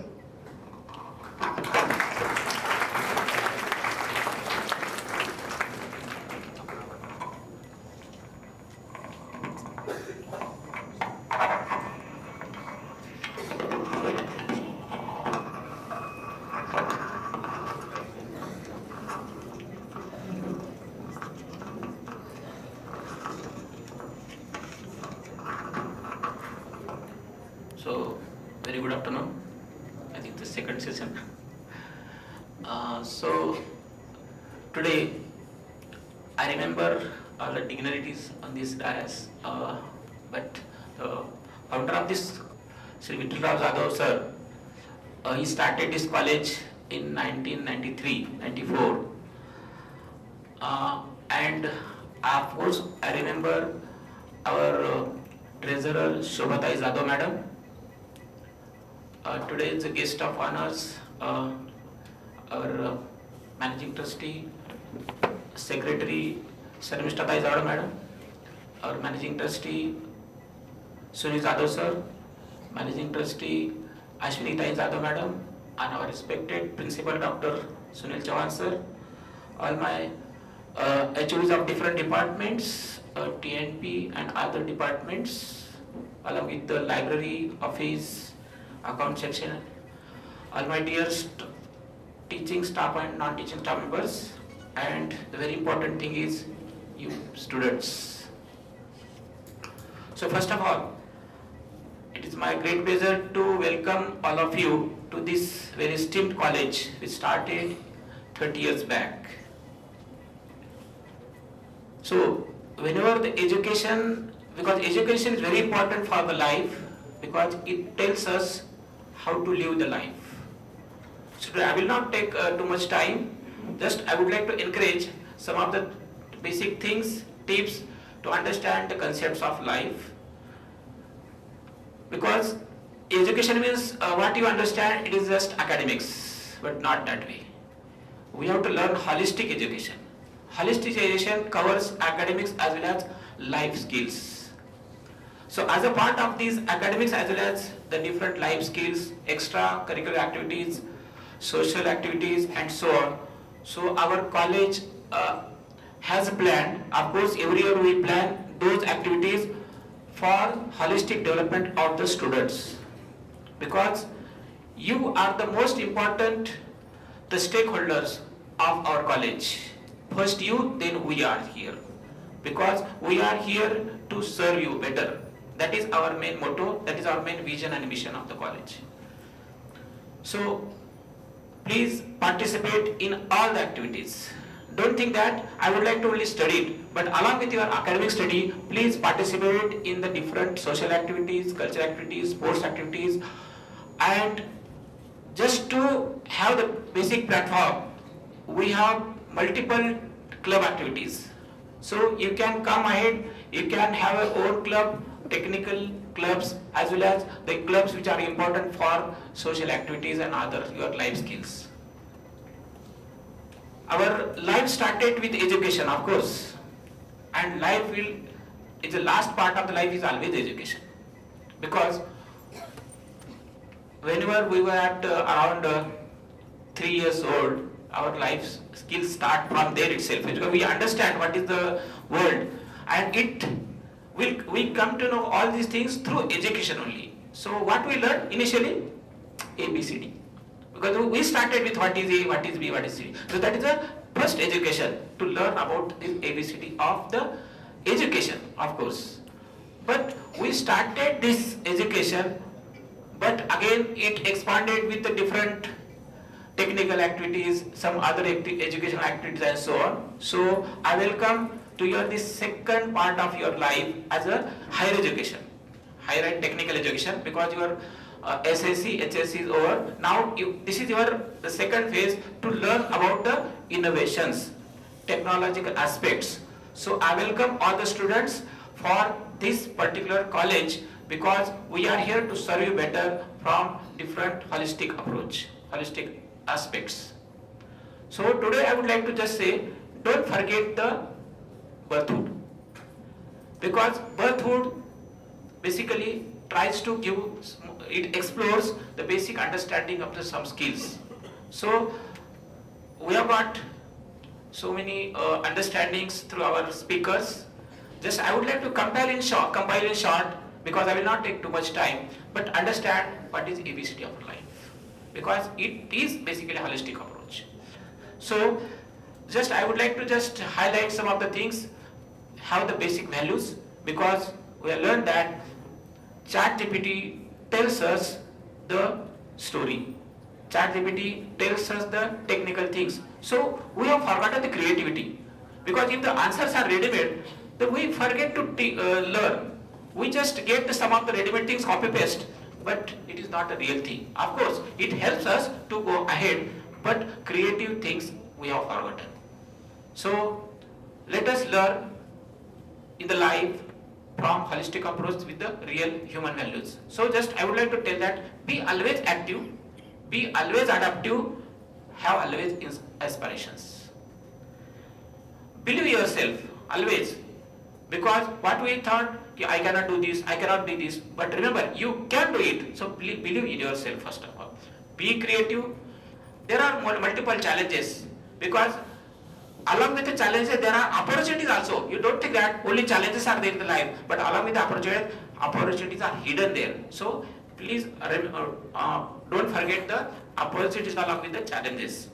So, very good afternoon. I think the second session. So, today I remember all the dignitaries on this dais, but the founder of this, Sri Vittalrao Jadhav sir, he started this college in 1993-94, and of course I remember our treasurer Shobhatai Jadhav madam. Today is the guest of honors, our managing trustee, secretary Sharmishta Tai Jadhav madam, our managing trustee Sunil Jadhav sir, managing trustee Ashwini Tai Jadhav madam, and our respected principal Dr. Sunil Chauhan sir, all my HODs of different departments, TNP and other departments, along with the library, office, account section, all my dear teaching staff and non-teaching staff members, and the very important thing is you students. So first of all, it is my great pleasure to welcome all of you to this very esteemed college which started 30 years back. So whenever the education, because education is very important for the life, because it tells us how to live the life. So I will not take too much time, just I would like to encourage some of the basic things, tips to understand the concepts of life. Because education means what you understand, it is just academics, but not that way. We have to learn holistic education. Holistic education covers academics as well as life skills. So as a part of these academics as well as the different life skills, extra curricular activities, social activities and so on. So our college has planned, of course every year we plan those activities for holistic development of the students, because you are the most important, the stakeholders of our college. First you, then we are here, because we are here to serve you better. That is our main motto, that is our main vision and mission of the college. So please participate in all the activities. Don't think that I would like to only study it, but along with your academic study, please participate in the different social activities, cultural activities, sports activities, and just to have the basic platform, we have multiple club activities. So you can come ahead, you can have your own club, technical clubs, as well as the clubs which are important for social activities and other your life skills. Our life started with education, of course, and life will, the last part of the life is always education, because whenever we were at around 3 years old, our life skills start from there itself, because we understand what is the world, and we come to know all these things through education only. So what we learn initially? ABCD. Because we started with what is A, what is B, what is C. So that is the first education, to learn about this ABCD of the education, of course. But we started this education, but again it expanded with the different technical activities, some other educational activities and so on. So I welcome to your this second part of your life as a higher education, higher and technical education, because your SSC, HSC is over. Now this is the second phase to learn about the innovations, technological aspects. So I welcome all the students for this particular college, because we are here to serve you better from different holistic approach, holistic aspects. So today I would like to just say, don't forget the birthhood, because birthhood basically tries to give, it explores the basic understanding of the some skills. So we have got so many understandings through our speakers. Just I would like to compile in short, because I will not take too much time, but understand what is ABCD of life, because it is basically a holistic approach. So just I would like to just highlight some of the things, have the basic values, because we have learned that ChatGPT tells us the story. ChatGPT tells us the technical things. So we have forgotten the creativity, because if the answers are ready-made, then we forget to learn. We just get some of the ready-made things copy-paste, but it is not a real thing. Of course, it helps us to go ahead, but creative things we have forgotten. So let us learn in the life from holistic approach with the real human values. So just I would like to tell that be always active, be always adaptive, have always aspirations. Believe yourself always, because what we thought, I cannot do this, I cannot do this, but remember you can do it. So believe in yourself first of all. Be creative. There are multiple challenges, because along with the challenges there are opportunities also. You don't think that only challenges are there in the life, but along with the opportunities are hidden there. So please don't forget the opportunities along with the challenges.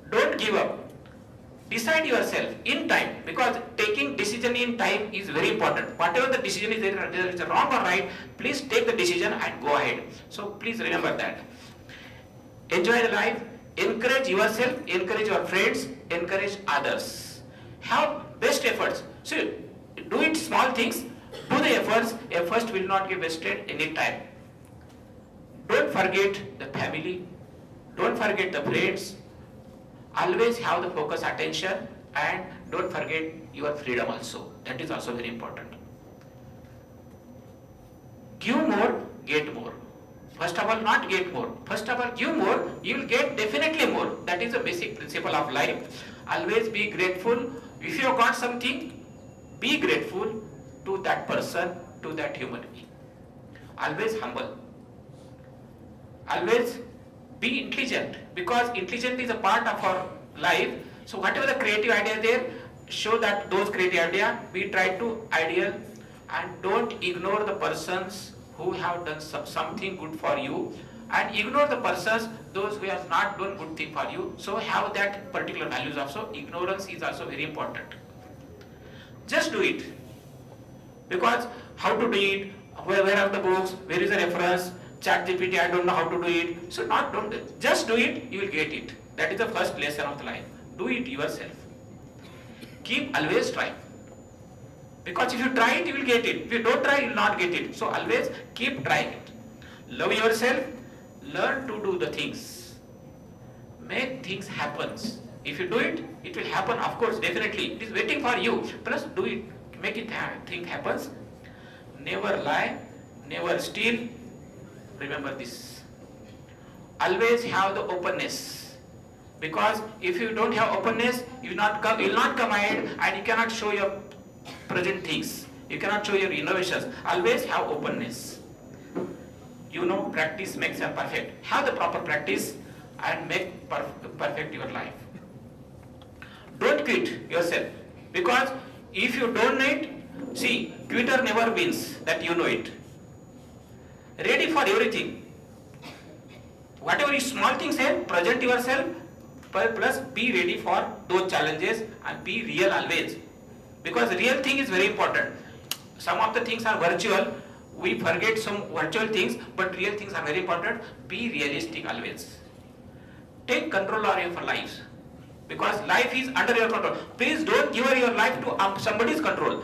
Don't give up. Decide yourself in time, because taking decision in time is very important. Whatever the decision is, whether it's wrong or right, please take the decision and go ahead. So please remember that. Enjoy the life, encourage yourself, encourage your friends, encourage others. Have best efforts. So do it small things, do the efforts will not get wasted any time. Don't forget the family, don't forget the friends. Always have the focus attention, and don't forget your freedom also. That is also very important. Give more, get more. First of all, not get more. First of all, give more, you will get definitely more. That is the basic principle of life. Always be grateful. If you have got something, be grateful to that person, to that human being. Always humble. Always be intelligent, because intelligent is a part of our life. So whatever the creative idea there, show that those creative idea, we try to ideal, and don't ignore the persons who have done something good for you, and ignore the persons those who have not done good thing for you. So have that particular values also. Ignorance is also very important. Just do it, because how to do it, where are the books, where is the reference, ChatGPT, I don't know how to do it. So don't just do it, you will get it. That is the first lesson of the life. Do it yourself. Keep always trying, because if you try it, you will get it. If you don't try, you will not get it. So always keep trying it. Love yourself. Learn to do the things. Make things happen. If you do it, it will happen. Of course, definitely. It is waiting for you. Plus, do it. Make it thing happens. Never lie. Never steal. Remember this. Always have the openness. Because if you don't have openness, you will not come ahead, and you cannot show your present things. You cannot show your innovations. Always have openness. You know, practice makes you perfect. Have the proper practice and make perfect your life. Don't quit yourself, because if you don't know it, see, quitter never wins, that you know it. Ready for everything. Whatever is small things here, present yourself, plus be ready for those challenges and be real always. Because real thing is very important. Some of the things are virtual, we forget some virtual things, but real things are very important. Be realistic always. Take control of your lives, because life is under your control. Please don't give your life to somebody's control.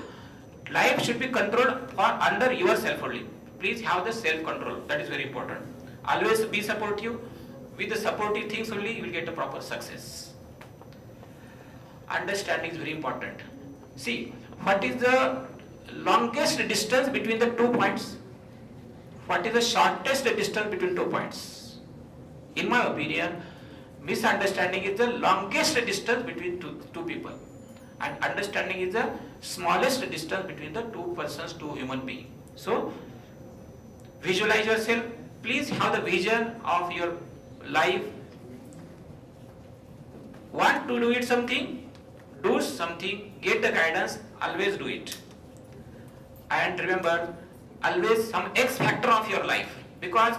Life should be controlled under yourself only. Please have the self-control. That is very important. Always be supportive. With the supportive things only, you will get a proper success. Understanding is very important. See, what is the longest distance between the 2 points? What is the shortest distance between 2 points? In my opinion, misunderstanding is the longest distance between two people, and understanding is the smallest distance between the two persons, two human beings. So, visualize yourself. Please have the vision of your life. Want to do it something? Do something. Get the guidance. Always do it. And remember, always some X factor of your life, because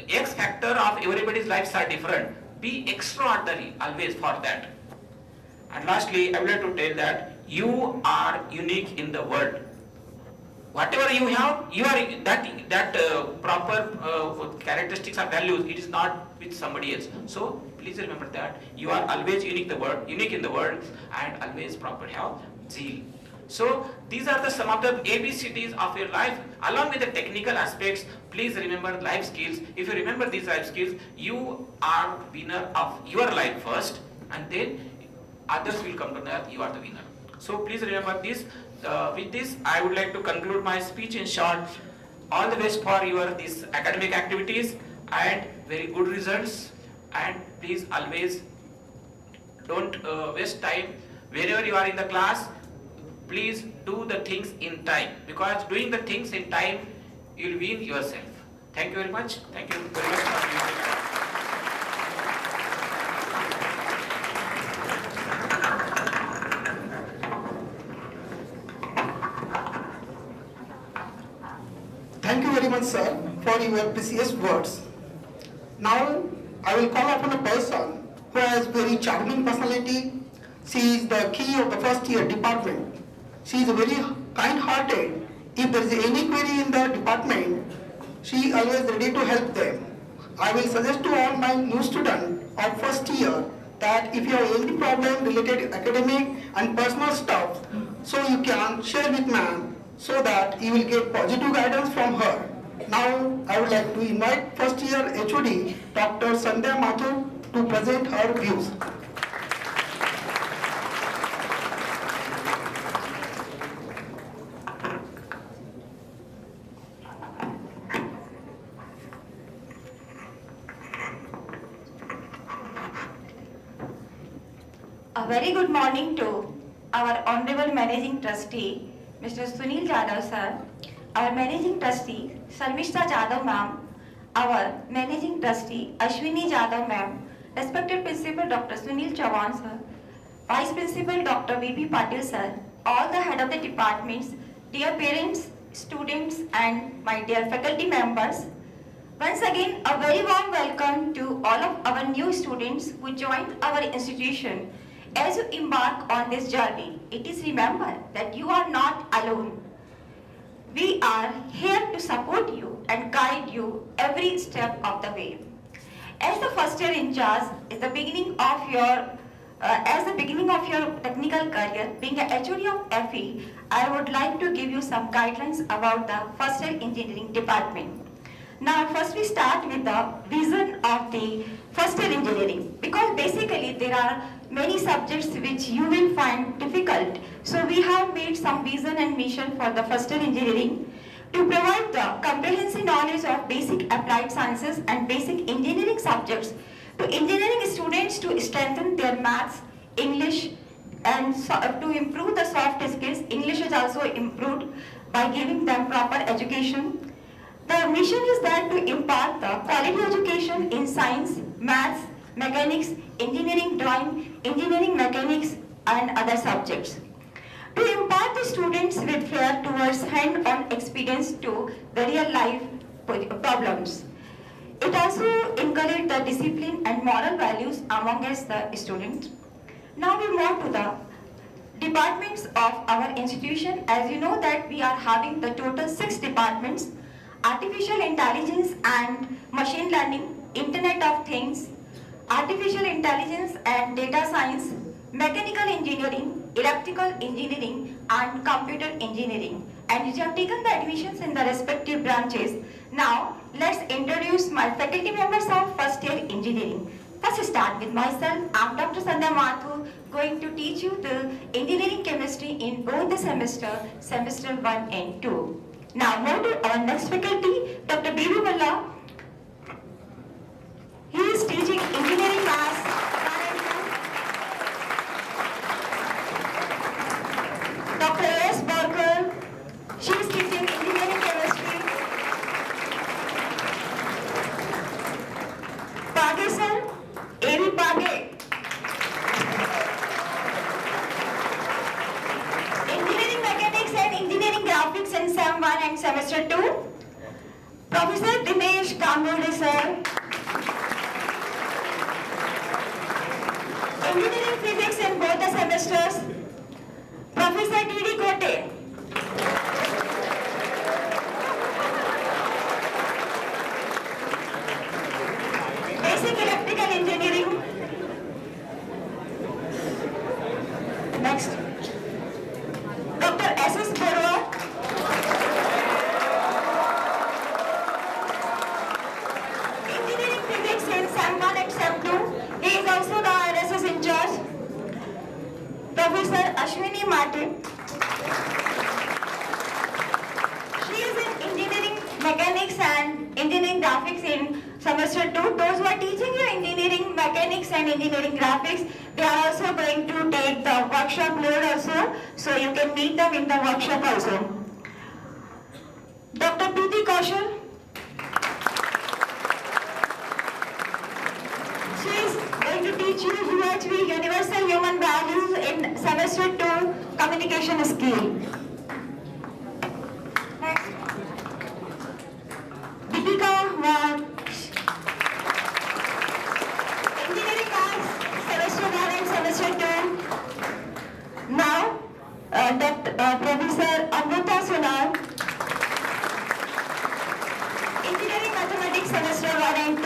X factor of everybody's lives are different. Be extraordinary always for that. And lastly, I would like to tell that you are unique in the world. Whatever you have, you are that proper characteristics or values. It is not with somebody else. So please remember that you are always unique in the world, and always proper have zeal. So these are some of the ABCDs of your life, along with the technical aspects. Please remember life skills. If you remember these life skills, you are winner of your life first, and then others will come to know you are the winner. So please remember this. With this, I would like to conclude my speech in short. All the best for your these academic activities and very good results. And please always don't waste time. Wherever you are in the class, please do the things in time, because doing the things in time, you will win yourself. Thank you very much. Thank you very much for being here.
Thank you very much, sir, for your precious words. Now, I will call upon a person who has very charming personality. She is the key of the first year department. She is very kind-hearted. If there is any query in the department, she is always ready to help them. I will suggest to all my new students of first year that if you have any problem related to academic and personal stuff, so you can share with ma'am, so that you will get positive guidance from her. Now, I would like to invite first year HOD, Dr. Sandhya Mathur, to present her views.
A very good morning to our Honorable Managing Trustee, Mr. Sunil Jadhav sir, our Managing Trustee, Sarmishta Jadhav ma'am, our Managing Trustee Ashwini Jadhav ma'am, respected Principal Dr. Sunil Chavan sir, Vice Principal Dr. V.B. Patil sir, all the head of the departments, dear parents, students and my dear faculty members. Once again, a very warm welcome to all of our new students who joined our institution. As you embark on this journey, it is remembered that you are not alone. We are here to support you and guide you every step of the way. As the first year in charge is the beginning of your technical career, being a HOD of FE, I would like to give you some guidelines about the first year engineering department. Now, first we start with the vision of the first year engineering, because basically there are many subjects which you will find difficult. So we have made some vision and mission for the first year engineering to provide the comprehensive knowledge of basic applied sciences and basic engineering subjects to engineering students to strengthen their maths, English, and to improve the soft skills. English is also improved by giving them proper education. The mission is that to impart the quality education in science, maths, mechanics, engineering drawing, engineering mechanics, and other subjects. To impart the students with flair towards hand-on experience to the real-life problems. It also encourages the discipline and moral values amongst the students. Now we move to the departments of our institution. As you know that we are having the total 6 departments: Artificial Intelligence and Machine Learning, Internet of Things, Artificial Intelligence and Data Science, Mechanical Engineering, Electrical Engineering and Computer Engineering. And you have taken the admissions in the respective branches. Now, let's introduce my faculty members of first year engineering. First start with myself. I'm Dr. Sandhya Mathur, going to teach you the engineering chemistry in both the semester 1 and 2. Now move to our next faculty, Dr. B.B. Mulla. He is teaching engineering maths. Dr. S. Barker, she is teaching engineering chemistry. Page sir, A.V. Page. Engineering mechanics and engineering graphics in Sem 1 and semester 2. Professor Dinesh Kambode sir. Engineering physics in both the semesters. Professor D.D. Kote. Basic electrical engineering. Next. Dr. S.S. Barua. Engineering physics in Sem 1 and Sem 2. He is also the RSS in charge. Professor Ashwini Mate. She is in engineering mechanics and engineering graphics in semester 2. Those who are teaching you engineering mechanics and engineering graphics, they are also going to take the workshop load also, so you can meet them in the workshop also. Dr. Preeti Kaushal. She is going to teach you UHV, Universal Human Values in semester 2 communication skill. Next. Deepika Ward. Engineering maths, semester 1 and semester 2. Now, Professor Amrita Sonar. Engineering mathematics, semester 1 and 2.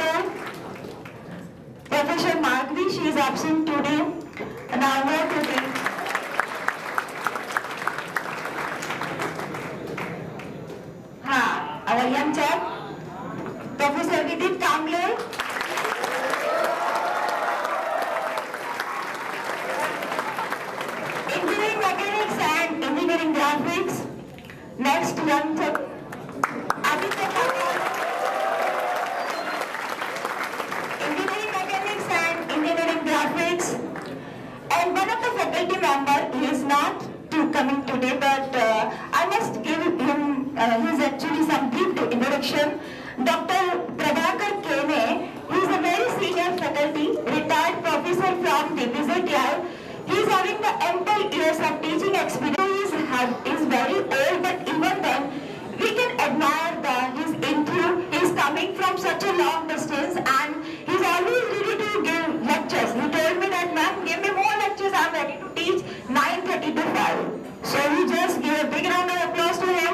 Professor Madhvi, she is absent today. Now, more today. Our young chap, Professor Vidit Kamble. Engineering mechanics and engineering graphics. Next, young chap, Aditya Kamble. Engineering mechanics and engineering graphics. And one of the faculty member, he is not coming today, but I must give him his actually some brief introduction. Dr. Prabha officer from the VZTI. He is having the ample years of teaching experience. He is very old, but even then, we can admire his enthusiasm. He is coming from such a long distance and he is always ready to give lectures. He told me that, ma'am, give me more lectures. I am ready to teach 9:30 to 5. So we just give a big round of applause to him.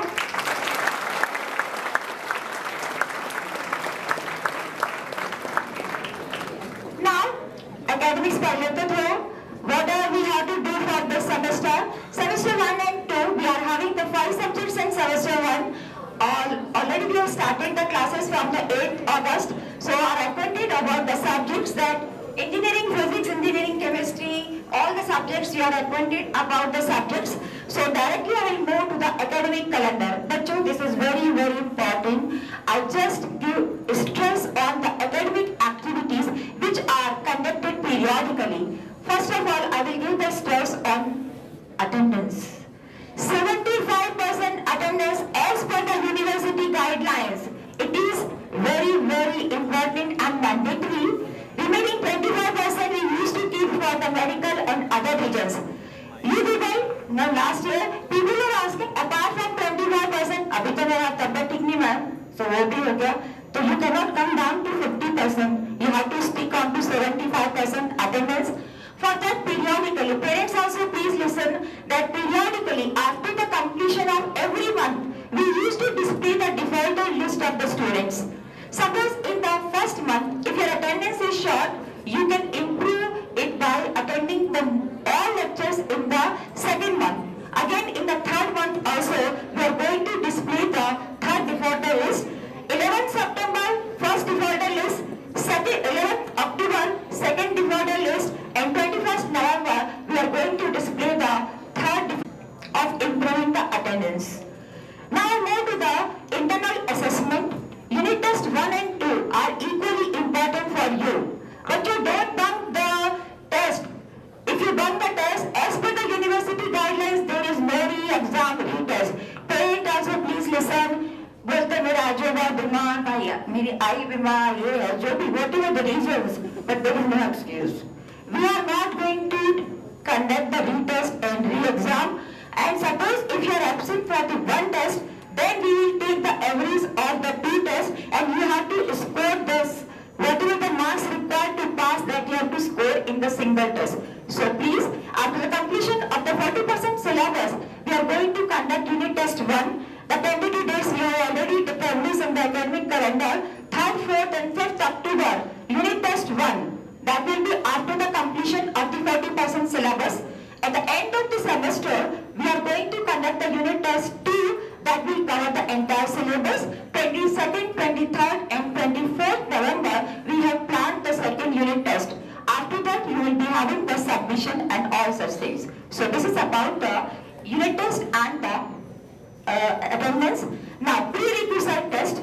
Now, academics per लेते थे. What we have to do for this semester? Semester 1 and 2, we are having the 5 subjects in semester 1. Already we have started the classes from the 8th August. So are acquainted about the subjects that engineering physics, engineering chemistry, all the subjects you are acquainted about the subjects. So directly I will move to the academic calendar. But this is very, very important. I just give stress on the academic activities which are conducted periodically. First of all, I will give the stress on attendance. 75% attendance as per the university guidelines. It is very, very important and mandatory. Remaining 25% we used to keep for the medical and other regions. You people, now last year, people are asking apart from 25%, अभी तो मेरा तबियत ठीक नहीं ma'am, so वो भी हो गया. So you cannot come down to 50%. You have to stick on to 75% attendance. For that periodically, parents also please listen that periodically after the completion of every month, we used to display the defaulted list of the students. Suppose in the first month, if your attendance is short, you can improve it by attending all lectures in the second month. Again in the third month also, we are going to display the third defaulted list. 11th September, first defaulted list. 11th October, second defaulted list, and 21st November, we are going to display the third of improving the attendance. Now move to the internal assessment. Unit test 1 and 2 are equally important for you. But you don't bunk the test. If you bunk the test, as per the university guidelines, there is no re-exam, retest. Parents also please listen. बोलते मेरा अजूबा बीमार भाई मेरी आई बीमार ये है जो भी whatever the reasons, but there is no excuse. We are not going to conduct the retest and re-exam. And suppose if you are absent for the one test, then we will take the average of the two tests and you have to score this whatever the marks required to pass that you have to score in the single test. So please, after the completion of the 40% syllabus, we are going to conduct unit test 1. The tentative dates we have already published in the academic calendar. 3rd, 4th and 5th October, unit test 1. That will be after the completion of the 40% syllabus. At the end of the semester, we are going to conduct the unit test 2 that will cover the entire syllabus. 22nd, 23rd and 24th November, we have planned the second unit test. After that, you will be having the submission and all such things. So this is about the unit test and the attendance. Now, prerequisite test.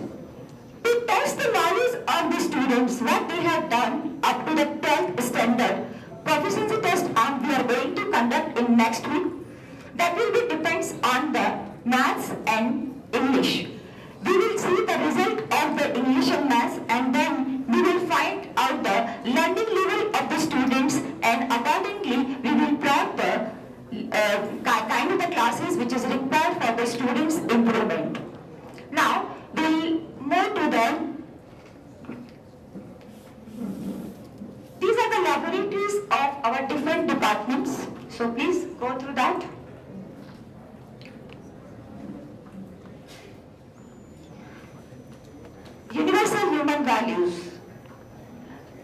To test the knowledge of the students, what they have done up to the 12th standard. Proficiency test we are going to conduct in next week. That will be depends on the maths and English. We will see the result of the English and maths and then we will find out the learning level of the students and accordingly we will plot the kind of the classes which is required for the students' improvement. Now, we will move to these are the laboratories of our different departments. So please go through that. Universal human values.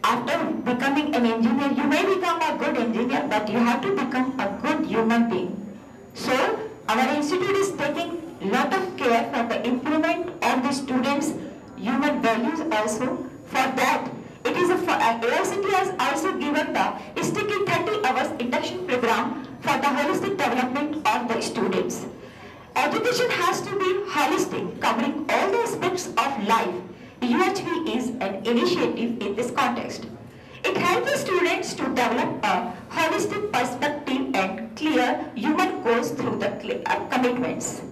After becoming an engineer, you may become a good engineer, but you have to become a good human being. So, our institute is taking a lot of care for the improvement of the students' human values also. For that, it is AICT has also given the sticky 30 hours induction program for the holistic development of the students. Education has to be holistic, covering all the aspects of life. UHV is an initiative in this context. It helps the students to develop a holistic perspective and clear human goals through the commitments.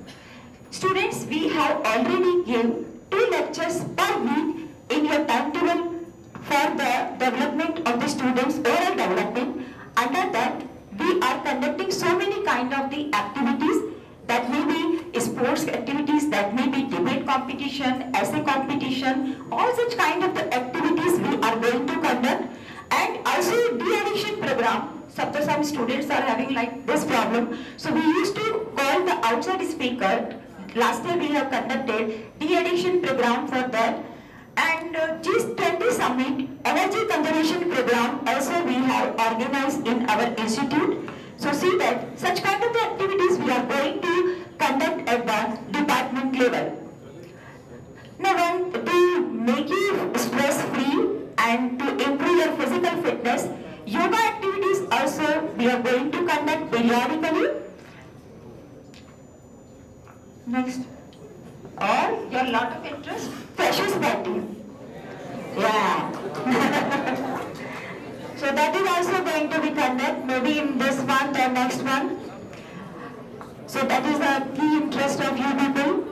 Students, we have already given 2 lectures per week in your timetable for the development of the students' overall development. Under that, we are conducting so many kind of the activities that may be sports activities, that may be debate competition, essay competition, all such kind of the activities we are going to conduct. And also de-addiction program. Some students are having like this problem. So we used to call the outside speaker. Last year we have conducted de-addiction program for that. And G20 Summit Energy Conservation Program also we have organized in our institute. So see that such kind of activities we are going to conduct at the department level. Now, to make you stress free and to improve your physical fitness, yoga activities also we are going to conduct periodically. Next. Or your lot of interest, freshers party. Yeah. So that is also going to be conducted maybe in this month or next month. So that is the key interest of you people.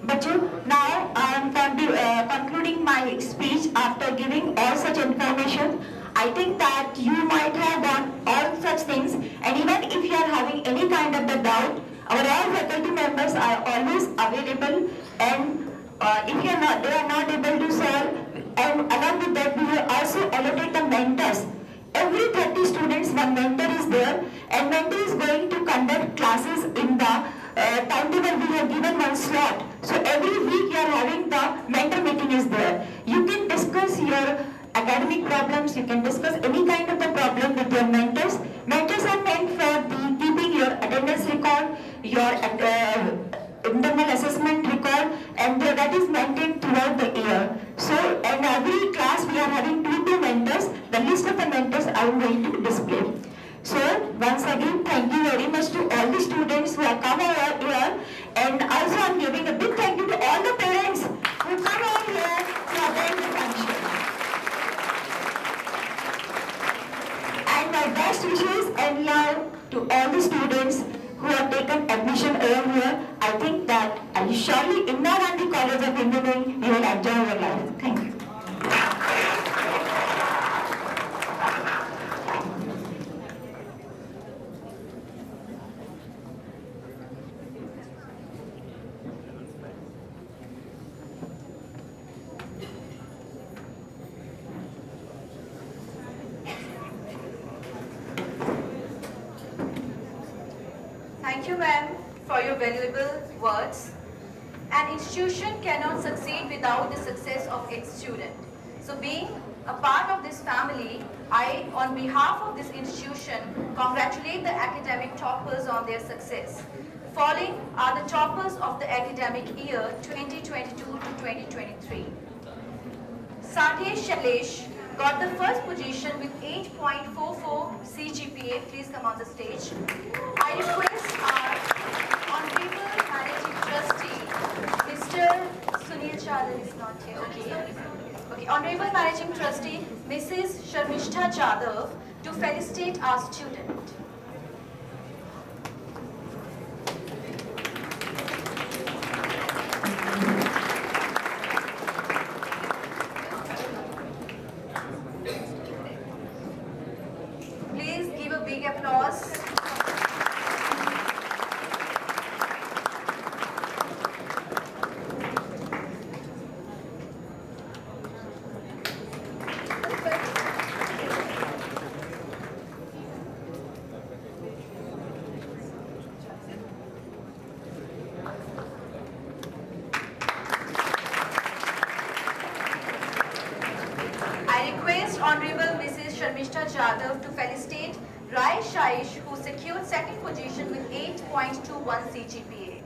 But now I am concluding my speech after giving all such information. I think that you might have done all such things, and even if you are having any kind of the doubt, our all faculty members are always available, and if they are not able to solve, and along with that we will also allocate the mentors. Every 30 students, one mentor is there, and mentor is going to conduct classes in the timetable. We have given one slot. So every week you are having the mentor meeting is there. You can discuss your academic problems, you can discuss any kind of the problem with your mentors. Mentors are meant for the keeping your attendance record, your internal assessment record, and that is maintained throughout the year. So in every class we are having two mentors. The list of the mentors I am going to display. So once again, thank you very much to all the students who have come over here, and also I am giving a big thank you to all the parents who come over here to attend the function. And my best wishes and love to all the students who have taken admission over here. I think that surely in Indira Gandhi College of Engineering you will enjoy your life. Thank you.
Thank you, ma'am, for your valuable words. An institution cannot succeed without the success of its student. So being a part of this family, I, on behalf of this institution, congratulate the academic toppers on their success. Following are the toppers of the academic year 2022 to 2023. Satya Shailesh got the first position with 8.44 CGPA. Please come on the stage. I request our Honorable Managing Trustee, Mr. Sunil Chadha is not here. Okay. Honorable Managing Trustee, Mrs. Sharmishta Jadhav, to felicitate our student. Please give a big applause. I request Honorable Mrs. Sharmishta Jadhav to felicitate Rai Shaish, who secured second position with 8.21 CGPA.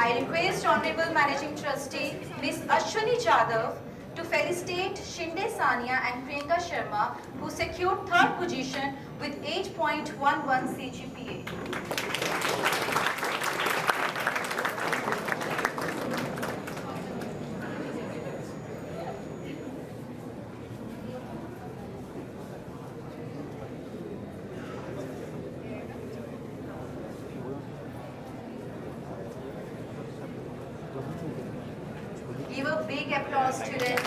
I request Honorable Managing Trustee Ms. Ashwini Jadhav to felicitate Shinde Sania and Priyanka Sharma, who secured third position with 8.11 CGPA. Give a big applause to them.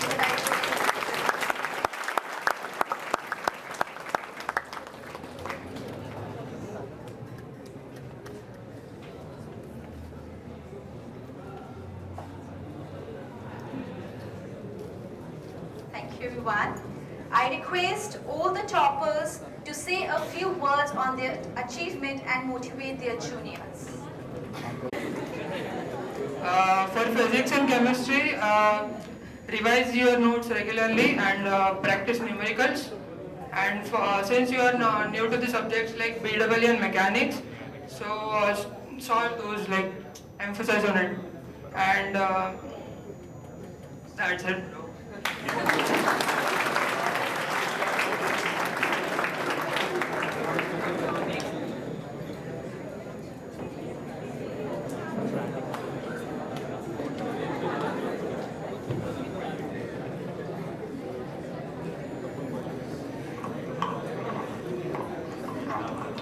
Thank you, everyone. I request all the toppers to say a few words on their achievement and motivate their juniors.
For physics and chemistry, revise your notes regularly and practice numericals. And since you are new to the subjects like BW and mechanics, so solve those, like emphasize on it. And that's it.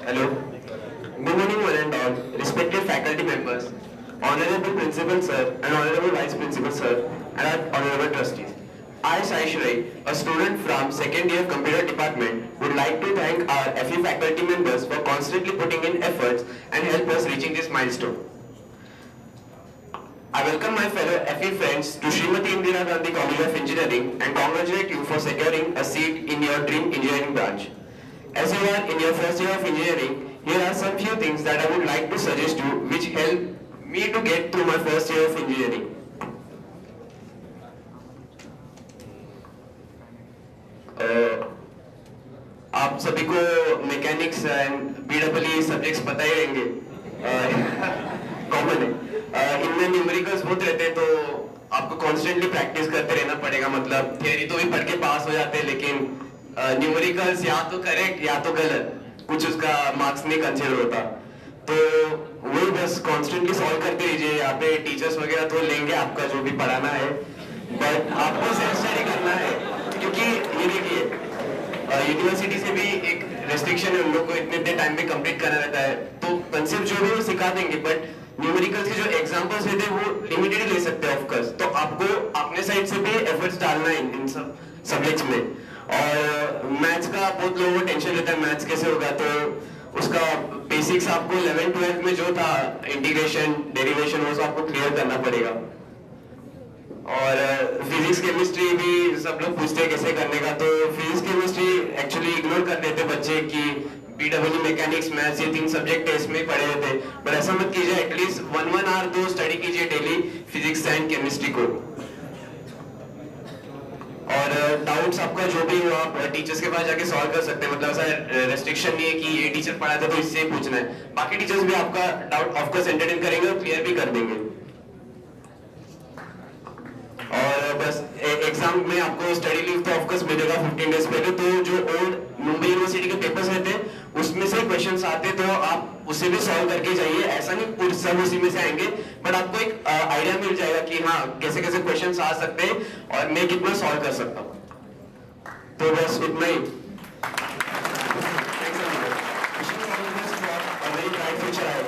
Hello. Good morning, one and all, respected faculty members, Honorable Principal Sir and Honorable Vice Principal Sir and our Honorable Trustees. I, SIGCE, a student from second year Computer Department, would like to thank our FE faculty members for constantly putting in efforts and help us reaching this milestone. I welcome my fellow FE friends to Srimati Indira Gandhi College of Engineering and congratulate you for securing a seat in your dream engineering branch. As you are in your first year of engineering, here are some few things that I would like to suggest you which help me to get through my first year of engineering. आप सभी को mechanics and BEE subjects पता ही रहेंगे, common है। इनमें numericals बहुत रहते हैं तो आपको कॉन्स्टेंटली प्रैक्टिस करते रहना पड़ेगा। मतलब थियरी तो भी पढ़ के पास हो जाते हैं, लेकिन न्यूमेरिकल्स या तो करेक्ट या तो गलत, कुछ उसका मार्क्स नहीं कंसीडर होता। तो वही बस कॉन्स्टेंटली सॉल्व करते रहिए। यहाँ पे टीचर्स वगैरह तो लेंगे आपका जो भी पढ़ाना है, बट आपको सेल्फ स्टडी करना है, क्योंकि ये देखिए यूनिवर्सिटी से भी एक रेस्ट्रिक्शन है, उन लोग को इतने टाइम में कंप्लीट करना रहता है। तो कंसेप्ट जो भी वो सिखा देंगे, बट न्यूमेरिकल्स के जो एग्जांपल्स रहते हैं वो लिमिटेड ले सकते हैं ऑफ कोर्स। तो आपको अपने साइड से भी एफर्ट्स डालना है इन सब सब्जेक्ट्स में। और मैथ्स का बहुत लोगों को टेंशन रहता है, मैथ्स कैसे होगा, तो उसका बेसिक्स आपको 11th-12th में जो था इंटीग्रेशन डेरिवेशन वो सब आपको क्लियर करना पड़ेगा। और फिजिक्स केमिस्ट्री भी सब लोग पूछते हैं कैसे करने का, तो फिजिक्स केमिस्ट्री एक्चुअली इग्नोर कर देते बच्चे कि BEE मैकेनिक्स मैथ्स ये 3 सब्जेक्ट है इसमें पढ़े रहते, बट ऐसा मत कीजिए। एटलीस्ट 1 आवर तो स्टडी कीजिए डेली फिजिक्स एंड केमिस्ट्री को। और डाउट्स आपका जो भी हो आप टीचर्स के पास जाके सॉल्व कर सकते हैं। मतलब ऐसा रेस्ट्रिक्शन नहीं है कि ये टीचर पढ़ाता तो इससे पूछना है, बाकी टीचर्स भी आपका डाउट ऑफ कोर्स एंटरटेन करेंगे और क्लियर भी कर देंगे। और बस एग्जाम में आपको स्टडी लीव तो ऑफ कोर्स मिलेगा 15 डेज पहले। तो जो ओल्ड मुंबई यूनिवर्सिटी के पेपर्स रहते हैं उसमें से क्वेश्चंस आते हैं, तो आप उसे भी सॉल्व करके जाइए। ऐसा नहीं सब उसी में से आएंगे, बट आपको एक आइडिया मिल जाएगा कि हाँ कैसे कैसे क्वेश्चंस आ सकते हैं और मैं कितना सॉल्व कर सकता हूँ। तो बस इतना ही।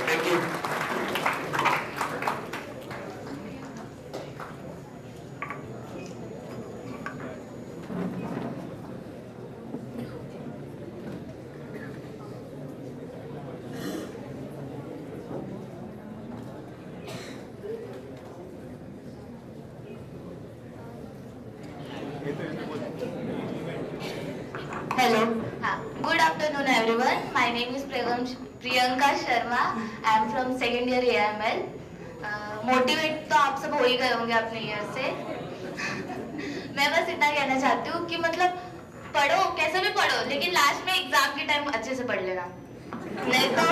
Thank you.
Hello. Good afternoon, everyone. My name is Priyanka Sharma. I am from second year AML. Motivate तो आप सब हो ही गए होंगे अपने ईयर से। मैं बस इतना कहना चाहती हूँ कि मतलब पढ़ो, कैसे भी पढ़ो, लेकिन लास्ट में एग्जाम के टाइम अच्छे से पढ़ लेना, नहीं तो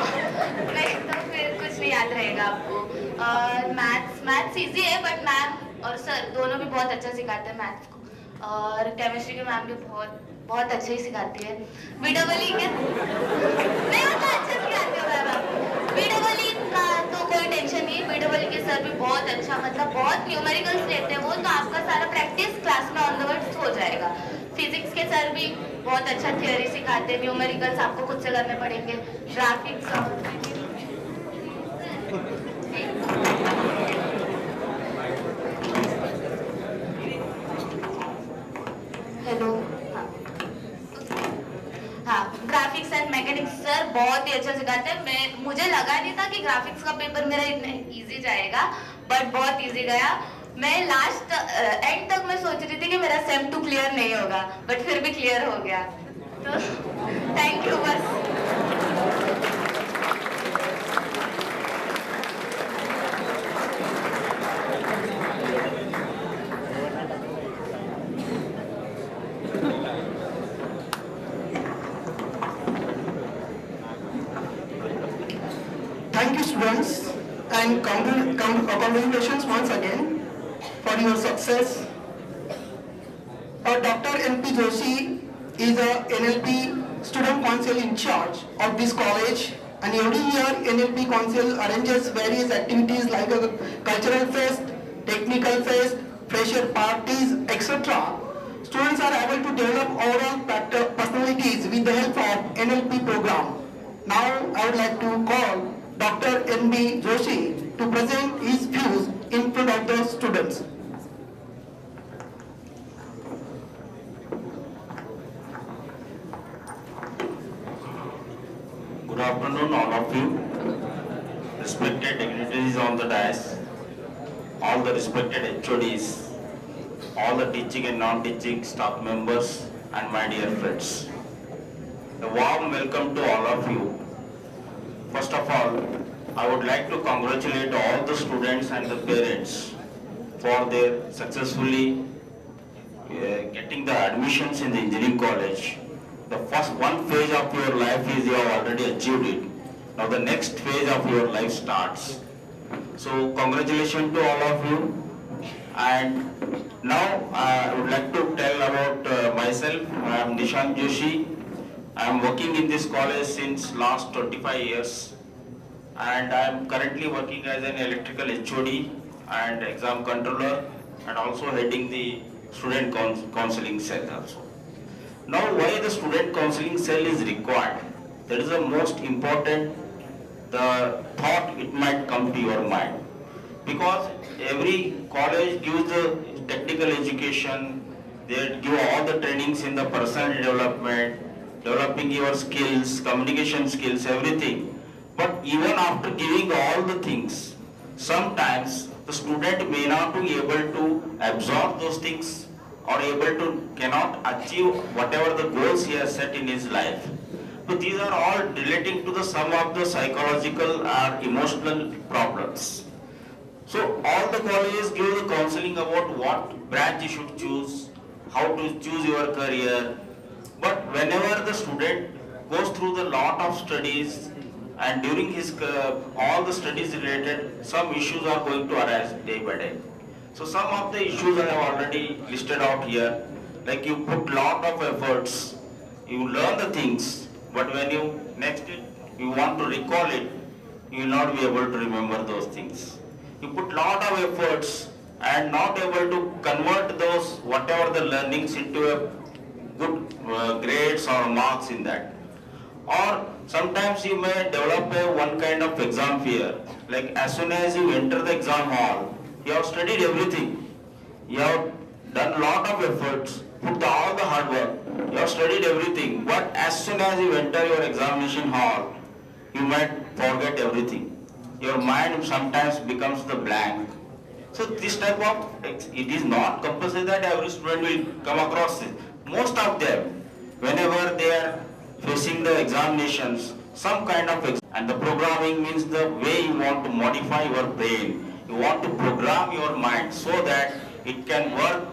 फिर कुछ नहीं याद रहेगा आपको। और मैथ्स इजी है, बट मैम और सर दोनों भी बहुत अच्छा सिखाते हैं मैथ्स को। और केमिस्ट्री की मैम भी बहुत अच्छे ही सिखाती है। बीडब्ल्यू के नहीं मतलब अच्छे सिखाती है मैम। बीडब्ल्यू का तो कोई टेंशन नहीं, बीडब्ल्यू के सर भी बहुत अच्छा, मतलब बहुत न्यूमेरिकल्स लेते हैं वो, तो आपका सारा प्रैक्टिस क्लास में ऑन द वर्ड्स हो जाएगा। फिजिक्स के सर भी बहुत अच्छा थियोरी सिखाते हैं, न्यूमेरिकल्स आपको खुद से करने पड़ेंगे, ग्राफिक्स और हेलो हाँ ग्राफिक्स एंड मैकेनिक्स सर बहुत ही अच्छा सिखाते हैं। मुझे लगा नहीं था कि ग्राफिक्स का पेपर मेरा इतना इजी जाएगा, बट बहुत इजी गया। मैं लास्ट एंड तक मैं सोच रही थी कि मेरा सेम 2 क्लियर नहीं होगा, बट फिर भी क्लियर हो गया, तो थैंक यू बस।
Thank you, students, and congratulations once again for your success. Dr. N.P. Joshi is a NLP student council in charge of this college, and every year NLP council arranges various activities like a cultural fest, technical fest, fresher parties, etc. Students are able to develop overall personalities with the help of NLP program. Now I would like to call Dr. N.B. Joshi to present his views in front of the students.
Good afternoon, all of you. Respected dignitaries on the dais, all the respected HODs, all the teaching and non-teaching staff members, and my dear friends. A warm welcome to all of you. First of all, I would like to congratulate all the students and the parents for their successfully getting the admissions in the engineering college. The first one phase of your life is you have already achieved it. Now the next phase of your life starts. So congratulations to all of you. And now I would like to tell about myself. I am Nishan Joshi. I am working in this college since last 25 years. And I am currently working as an electrical HOD and exam controller, and also heading the student counseling cell also. Now why the student counseling cell is required? That is the most important the thought it might come to your mind. Because every college gives the technical education, they give all the trainings in the personal development, developing your skills, communication skills, everything. But even after giving all the things, sometimes the student may not be able to absorb those things or cannot achieve whatever the goals he has set in his life. So these are all relating to some of the psychological or emotional problems. So all the colleges give the counseling about what branch you should choose, how to choose your career. But whenever the student goes through the lot of studies, and during his all the studies related, some issues are going to arise day by day. So some of the issues I have already listed out here. Like you put lot of efforts, you learn the things, but when you you want to recall it, you will not be able to remember those things. You put lot of efforts and not able to convert those whatever the learnings into a good grades or marks in that. Or sometimes you may develop one kind of exam fear. Like as soon as you enter the exam hall, you have studied everything. You have done lot of efforts, put all the hard work. You have studied everything. But as soon as you enter your examination hall, you might forget everything. Your mind sometimes becomes the blank. So this type of, it is not compulsory that every student will come across it. Most of them, whenever they are facing the examinations, some kind of and the programming means the way you want to modify your brain. You want to program your mind so that it can work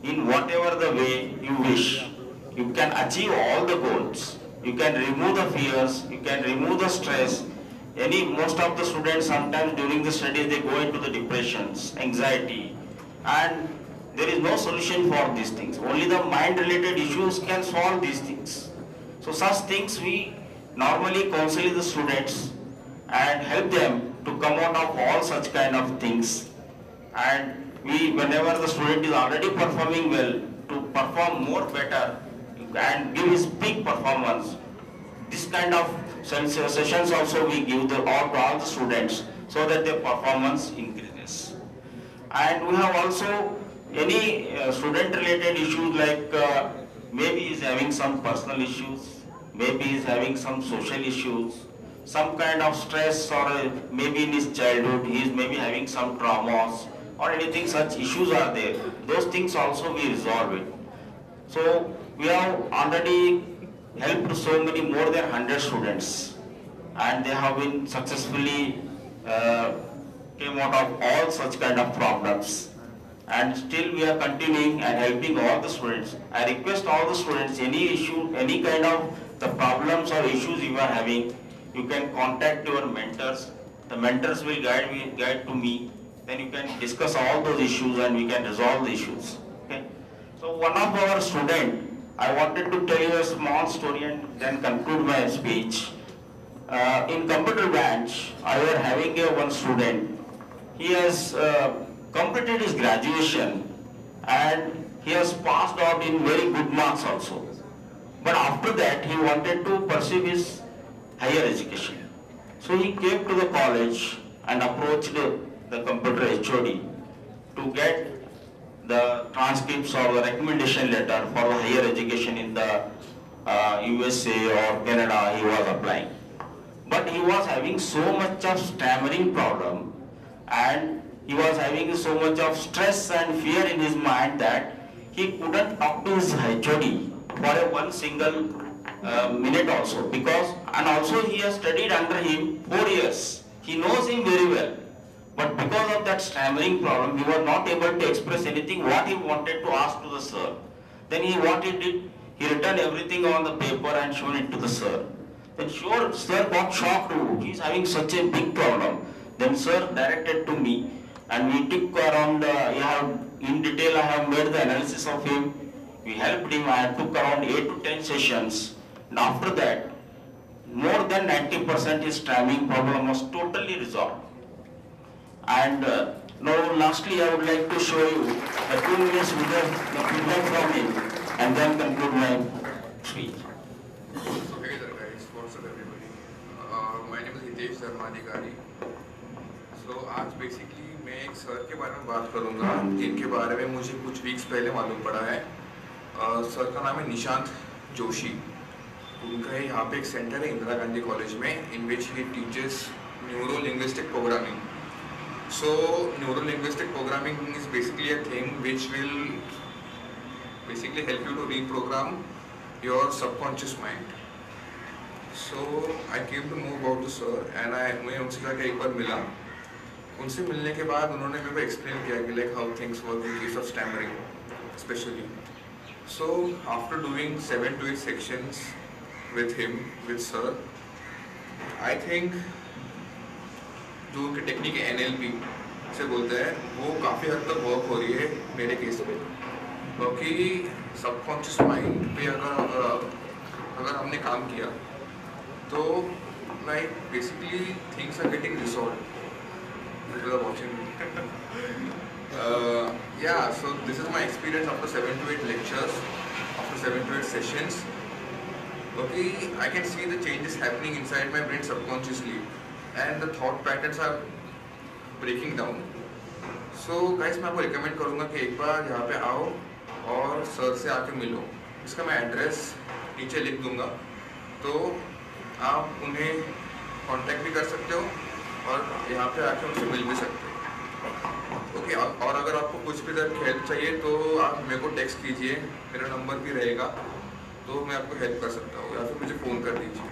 in whatever the way you wish. You can achieve all the goals. You can remove the fears, you can remove the stress. Most of the students sometimes during the studies they go into the depressions, anxiety, and there is no solution for these things. Only the mind-related issues can solve these things. So such things we normally counsel the students and help them to come out of all such kind of things. And we, whenever the student is already performing well, to perform more better and give his peak performance, this kind of sessions also we give to all the students so that their performance increases. And we have also any student related issues like maybe he is having some personal issues, maybe he is having some social issues, some kind of stress, or maybe in his childhood he is maybe having some traumas or anything such issues are there. Those things also we resolve it. So we have already helped so many more than 100 students, and they have been successfully came out of all such kind of problems. And still we are continuing and helping all the students. I request all the students, any issue, any kind of the problems or issues you are having, you can contact your mentors. The mentors will guide to me. Then you can discuss all those issues and we can resolve the issues. Okay? So one of our student, I wanted to tell you a small story and then conclude my speech. In computer branch, I was having one student. He has completed his graduation and he has passed out in very good marks also. But after that, he wanted to pursue his higher education. So he came to the college and approached the computer HOD to get the transcripts or the recommendation letter for the higher education in the USA or Canada he was applying. But he was having so much of stammering problem and he was having so much of stress and fear in his mind that he couldn't talk to his HOD for one single minute also, because, and also he has studied under him 4 years. He knows him very well. But because of that stammering problem, he was not able to express anything what he wanted to ask to the sir. Then he wanted it, he written everything on the paper and shown it to the sir. Then sure, sir got shocked, he is having such a big problem. Then sir directed to me and we took around, in detail I have made the analysis of him. We helped him, I took around 8 to 10 sessions. And after that, more than 90% his stammering problem was totally resolved. And now lastly I would like to show you the 2 minutes video, the feedback from him, and then conclude my speech.
So hey there guys, what's up everybody? My name is Hitesh Dharmadhikari. So आज basically मैं एक sir के बारे में बात करूँगा जिनके बारे में मुझे कुछ वीक्स पहले मालूम पड़ा है. सर का नाम है निशांत जोशी. उनका यहाँ पे एक सेंटर है इंदिरा गांधी कॉलेज में in which he teaches neuro-linguistic programming. So neuro-linguistic programming is basically a thing which will basically help you to reprogram your subconscious mind. So I came to know about the sir and मैं उनसे जाके एक बार मिला. उनसे मिलने के बाद उन्होंने मेरे को एक्सप्लेन किया कि like how things work in case of stammering especially. So after doing 7 to 8 sections with him, with sir, I think जो उनकी टेक्निक NLP से बोलते हैं वो काफ़ी हद तक वर्क हो रही है मेरे केस में, क्योंकि सबकॉन्शियस माइंड पे अगर हमने काम किया तो like basically things are getting resolved. You are watching me. Yeah, so this is my experience after 7 to 8 lectures, after 7 to 8 sessions. Okay, I can see the changes happening inside my brain subconsciously and the thought patterns are breaking down. So guys, मैं आपको recommend करूँगा कि एक बार यहाँ पे आओ और sir से आके मिलो. इसका मैं एड्रेस नीचे लिख दूँगा, तो आप उन्हें कांटेक्ट भी कर सकते हो और यहाँ पे आके उनसे मिल भी सकते हो. ओके, और अगर आपको कुछ भी हेल्प चाहिए तो आप मेरे को टेक्स्ट कीजिए, मेरा नंबर भी रहेगा, तो मैं आपको हेल्प कर सकता हूँ, या फिर मुझे फ़ोन कर दीजिए.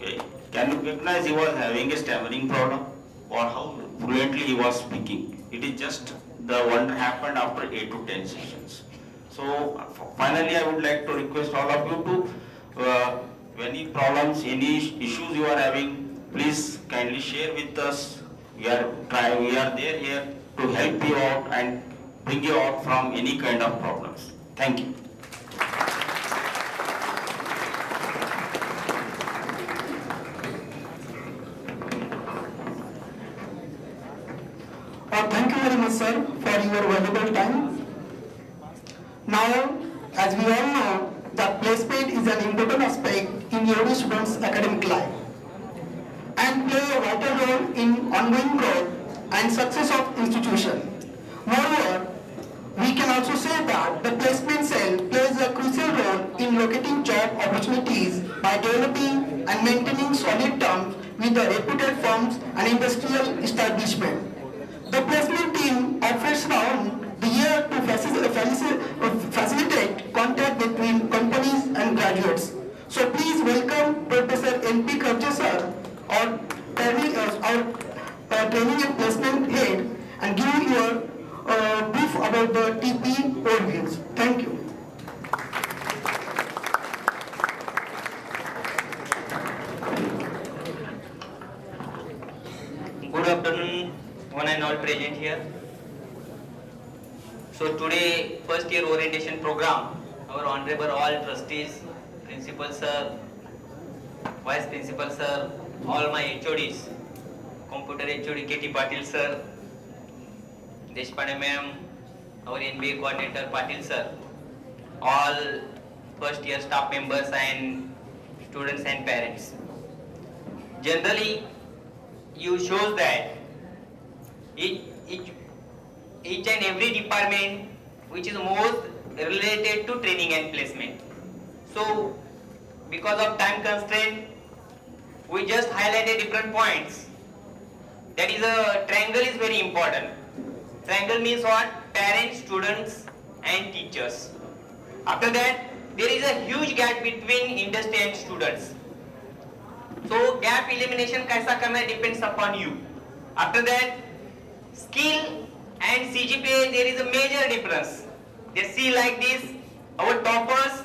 Okay. Can you recognize he was having a stammering problem or how fluently he was speaking? It is just the wonder happened after 8 to 10 sessions. So finally I would like to request all of you to any problems, any issues you are having, please kindly share with us. We are there here to help you out and bring you out from any kind of problems. Thank you.
Thank you very much, sir, for your valuable time. Now, as we all know, that placement is an important aspect in every student's academic life and play a vital role in ongoing growth and success of institution. Moreover, we can also say that the placement cell plays a crucial role in locating job opportunities by developing and maintaining solid terms with the reputed firms and industrial establishment. The placement team operates round the year to facilitate contact between companies and graduates. So please welcome Professor N.P. Kharche sir, our training and placement head, and give your brief about the TP overviews. Thank you.
Good afternoon, one and all present here. So today, first year orientation program, our honorable all trustees, principal sir, vice principal sir, all my HODs, computer HOD KT Patil sir, Deshpande ma'am, our NBA coordinator Patil sir, all first year staff members and students and parents. Generally, you shows that each and every department which is most related to training and placement. So, because of time constraint, we just highlighted different points. That is, a triangle is very important. Triangle means what? Parents, students and teachers. After that, there is a huge gap between industry and students. So gap elimination kaisa karna depends upon you. After that, skill and CGPA, there is a major difference. They see like this, our toppers,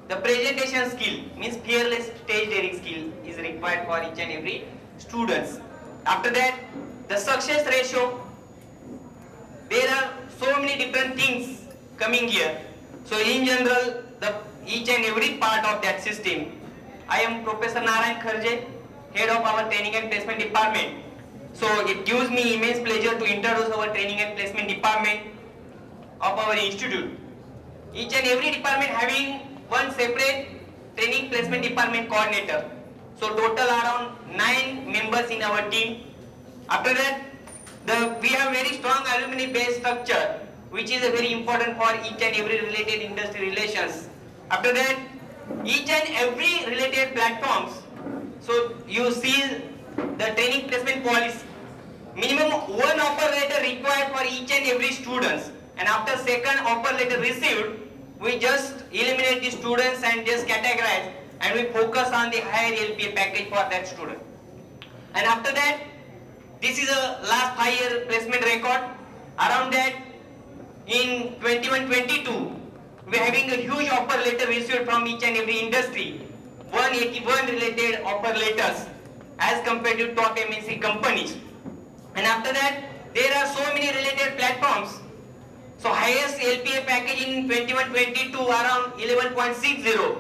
the presentation skill means fearless stage daring skill is required for each and every students. After that, the success ratio, there are so many different things coming here. So in general, each and every part of that system, I am Professor Narayan Kharche, head of our training and placement department. So it gives me immense pleasure to introduce our training and placement department of our institute. Each and every department having one separate training placement department coordinator. So total around 9 members in our team. After that, we have very strong alumni based structure, which is very important for each and every related industry relations. After that, each and every related platforms. So you see the training placement policy. Minimum one offer letter required for each and every students. And after second offer letter received, we just eliminate the students and just categorize, and we focus on the higher LPA package for that student. And after that, this is a last 5-year placement record. Around that, in 21-22, we are having a huge offer letter received from each and every industry. 181 related offer letters as compared to top MNC companies. And after that, there are so many related platforms. So highest LPA package in 21-22 around 11.60.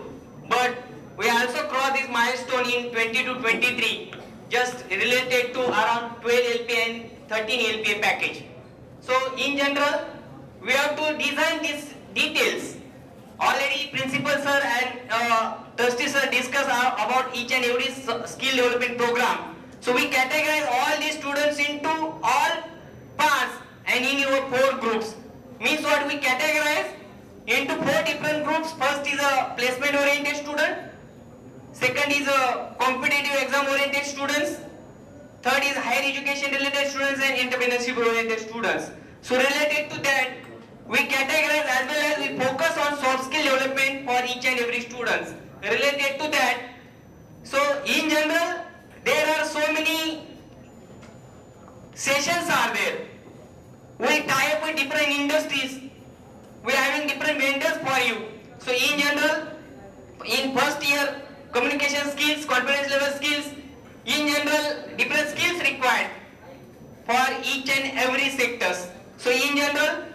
But we also crossed this milestone in 22-23, just related to around 12 LPA and 13 LPA package. So in general, we have to design these details. Already principal sir and trustee sir discussed about each and every skill development program. So we categorize all these students into all parts and in your 4 groups. Means what we categorize into 4 different groups. First is a placement oriented student. Second is a competitive exam oriented students. Third is higher education related students and entrepreneurship oriented students. So related to that, we categorize as well as we focus on soft skill development for each and every students. Related to that, so in general, there are so many sessions are there. We tie up with different industries. We are having different vendors for you. So in general, in first year, communication skills, confidence level skills, in general, different skills required. for each and every sectors. So in general,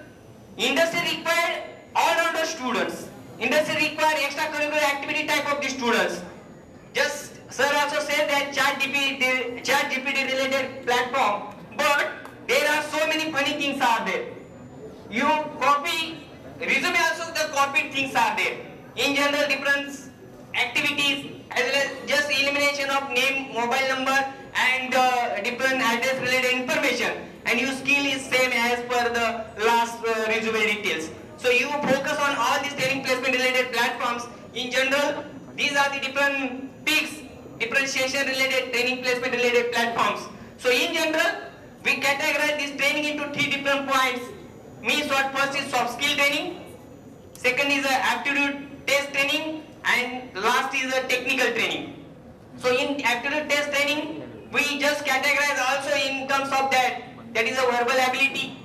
industry required all-rounder students. Industry require extracurricular activity type of the students. Just sir also said that ChatGPT related platform, but there are so many funny things are there. You copy resume also the copied things are there. In general, different activities as well as just elimination of name, mobile number and different address related information, and your skill is same as per the last resume details. So you focus on all these training placement related platforms. In general, these are the different peaks, differentiation related training placement related platforms. So in general, we categorize this training into 3 different points. Means what? First is soft skill training, second is aptitude test training, and last is a technical training. So in aptitude test training, we just categorize also in terms of that is a verbal ability,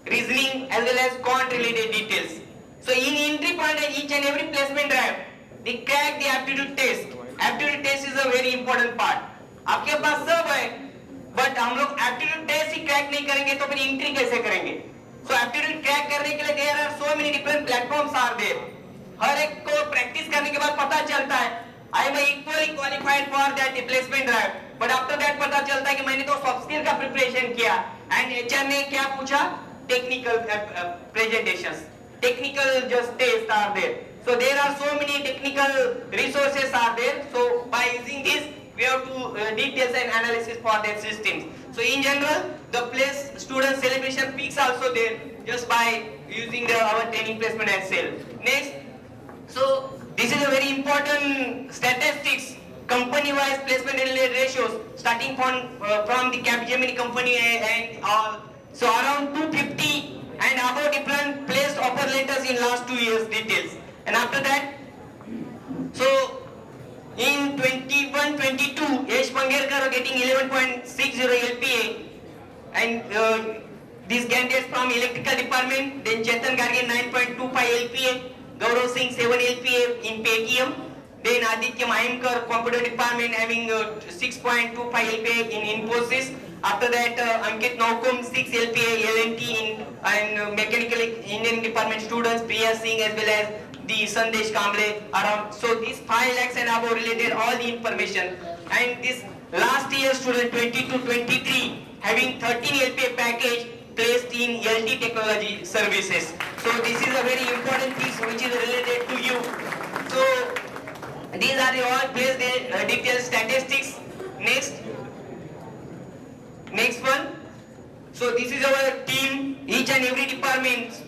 reasoning as well as quant related details. So in entry point and each and every placement drive, they crack the aptitude test. Aptitude test is a very important part. आपके पास सब है, but हम लोग aptitude test ही crack नहीं करेंगे तो फिर entry कैसे करेंगे? So aptitude crack करने के लिए there are so many different platforms are there. हर एक को practice करने के बाद पता चलता है I am equally qualified for that placement drive. But after that पता चलता है कि मैंने तो soft skill का preparation किया and HR ने क्या पूछा? Technical presentations, technical just tests are there. So there are so many technical resources are there. So by using this, we have to details and analysis for their systems. So in general, the place student celebration peaks also there just by using our training placement and sale. Next, so this is a very important statistics, company-wise placement related ratios, starting from the Capgemini company and all. So around 250 and above different placed offer letters in last 2 years details. And after that, so in 21-22, Yash Pangerkar getting 11.60 LPA, and these candidates from electrical department, then Chetan Garge 9.25 LPA, Gaurav Singh 7 LPA in Paytm, then Aditya Mahimkar computer department having 6.25 LPA in Infosys. After that, Ankit Naukum 6 LPA L&T in and mechanical Indian department students, Priya Singh as well as the Sandesh Kamble around. So these 5 lakhs and above related all the information. And this last year student 22-23 having 13 LPA package placed in LT technology services. So this is a very important piece which is related to you. So these are the all placed detailed statistics. Next one. So this is our team, each and every department.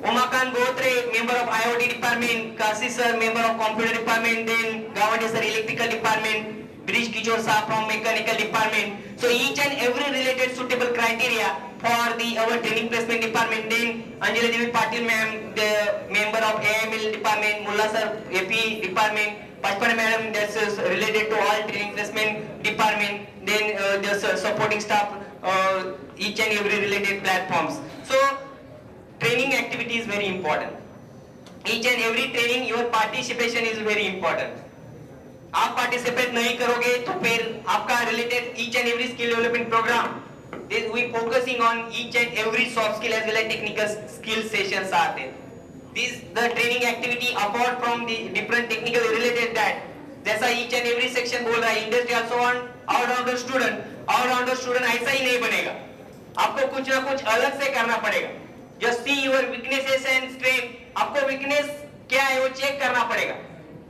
Umakant Botre, member of IoT department, Kasi sir, member of computer department, then Gawande sir, electrical department, Brish Kishore sir from mechanical department. So each and every related suitable criteria for our training placement department. Then Anjali Devi Patil ma'am, the member of AML department, Mulla sir, AP department, Pachpana madam, that's related to all training placement department. Then the supporting staff, each and every related platforms. So training activity is very important. Each and every training, your participation is very important. आप participate नहीं करोगे तो फिर आपका related each and every skill development program, we focusing on each and every soft skill as well as technical skill sessions are there. This the training activity apart from the different technical related that. जैसा each and every section बोल रहा है, industry also want all-rounder student ऐसा ही नहीं बनेगा. आपको कुछ ना कुछ अलग से करना पड़ेगा. Just see your weaknesses and strength. आपको weakness क्या है वो चेक करना पड़ेगा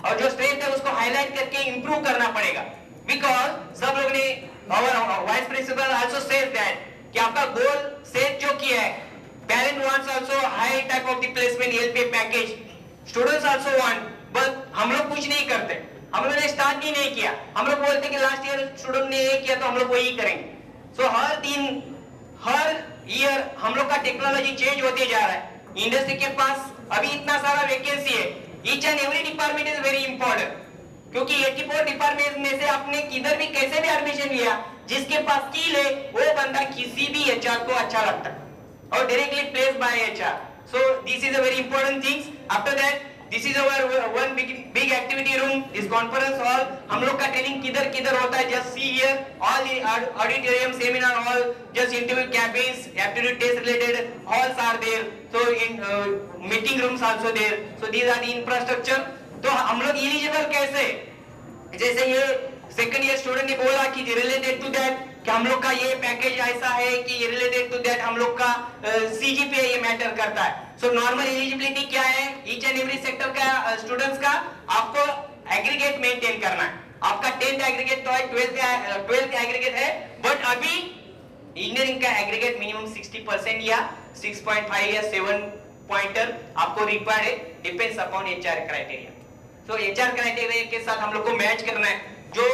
और जो strength है उसको highlight करके improve करना पड़ेगा. Because सब लोग ने our vice principal also said that कि आपका goal set जो किया है, parent wants also high type of the placement LPA package. Students also want, but हम लोग कुछ नहीं करते. हम लोगों ने start ही नहीं किया. हम लोग बोलते कि last year student ने ये किया तो हम लोग वही करेंगे. So हर ईयर हम लोग का टेक्नोलॉजी चेंज होते जा रहा है. इंडस्ट्री के पास अभी इतना सारा वैकेंसी है. Each and every department is very important, क्योंकि 84 डिपार्टमेंट में से आपने किधर भी कैसे भी एडमिशन लिया, जिसके पास स्किल है वो बंदा किसी भी एचआर को अच्छा लगता है और directly place by HR. So this is a very important things. After that This is our one big activity room, this conference hall. हम लोग का ट्रेनिंग किधर होता है? Just see here, all the auditorium, seminar hall, just interview cabins, aptitude test related halls are there. So in meeting rooms also there. So these are the infrastructure. तो हम लोग eligible कैसे? जैसे ये सेकंड ईयर स्टूडेंट ने बोला कि related to that कि हम लोग का ये पैकेज ऐसा है कि रिलेटेड टू दैट हम लोग का सीजीपीए ये मैटर करता है. सो नॉर्मल एलिजिबिलिटी क्या है? ईच एंड एवरी सेक्टर का स्टूडेंट्स का आपको एग्रीगेट मेंटेन करना है. आपका 10th एग्रीगेट तो है, 12th एग्रीगेट है, बट अभी इंजीनियरिंग का एग्रीगेट मिनिमम 60% या 6.5 या 7 पॉइंटर आपको रिक्वायर्ड है, डिपेंड्स अपॉन एचआर क्राइटेरिया. तो एचआर क्राइटेरिया के साथ हम लोग को मैच करना है. जो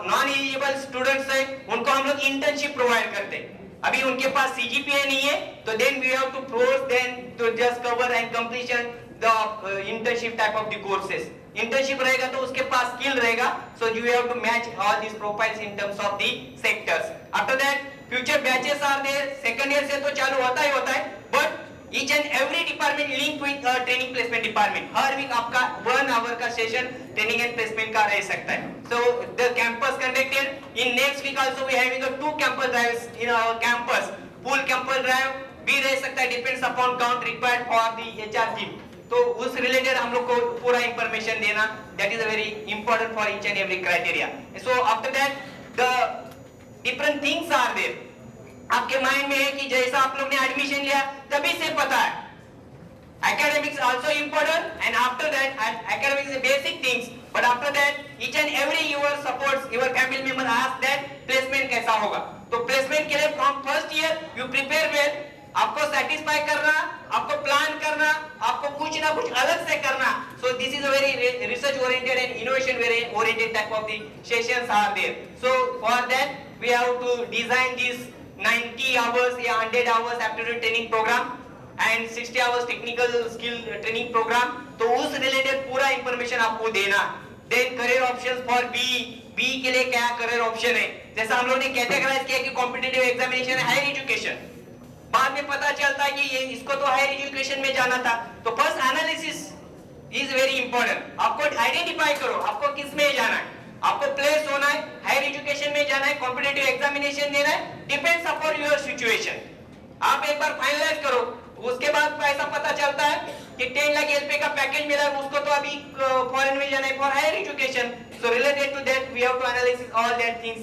नॉन एलिजिबल स्टूडेंट्स हैं उनको हम लोग इंटर्नशिप प्रोवाइड करते हैं. अभी उनके पास सीजीपीए नहीं है, तो then we have to force them to just cover and completion the internship type of the courses. Internship रहेगा तो उसके पास स्किल रहेगा. So you have to match all this profiles in terms of the sectors. After that future batches are there. Second year से तो चालू होता है, but each and every department linked with training placement department. हर week आपका 1 our का session training and placement का रह सकता है. So the campus conducted in next week also we having a 2 campus drives in our campus. Full campus drive भी रह सकता है, depends upon count required for the HR team. तो उस रिलेटेड हम लोग को पूरा इंफॉर्मेशन देना, that is a very important for each and every criteria. So after that the different things are there. आपके माइंड में है कि जैसा आप लोग ने एडमिशन लिया तभी से पता है. Academics also important, and after that academics is basic things, but after that each and every your supports your family member ask that placement कैसा होगा. तो placement के लिए from first year you prepare well. आपको satisfy करना, आपको plan करना, आपको कुछ ना कुछ अलग से करना. So this is a very research oriented and innovation very oriented type of the sessions are there. So for that we have to design this 90 hours या 100 hours aptitude training program and 60 hours technical skill training program. तो उस related पूरा information आपको देना. Then career options for B के लिए क्या career option है? जैसा हम लोग ने categorize किया कि competitive examination है higher education. बाद में पता चलता है कि ये इसको तो higher education में जाना था. तो first analysis is very important. आपको identify करो आपको किस में जाना है. आपको प्लेस होना है, हायर एजुकेशन में जाना है, कॉम्पिटिटिव एग्जामिनेशन देना है, डिपेंड्स अपॉन योर सिचुएशन. आप एक बार फाइनलाइज करो, उसके बाद ऐसा पता चलता है कि 10 लाख एलपी का पैकेज मिला है, उसको तो अभी फॉरेन में जाना है for higher education. So related to that we have to analyse all that things,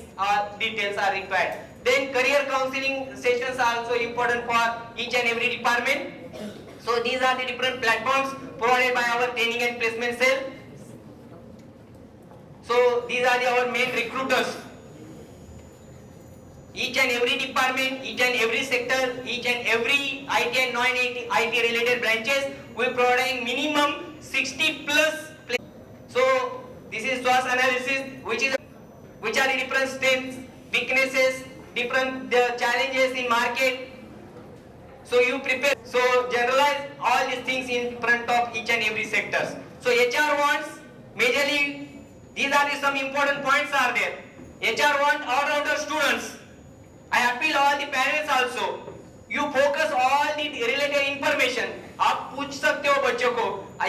details are required. Then career counselling sessions are also important for each and every department. So these are the different platforms provided by our training and placement cell. So these are our main recruiters. Each and every department, each and every sector, each and every IT and non-IT related branches, we providing minimum 60 plus. So this is SWOT analysis, which are the different strengths, weaknesses, different challenges in market. So you prepare. So generalize all these things in front of each and every sectors. So HR wants majorly. These are the some important points are there. HR want all-rounder students. I appeal all the parents also. You focus all the related information. आप पूछ सकते हो बच्चों को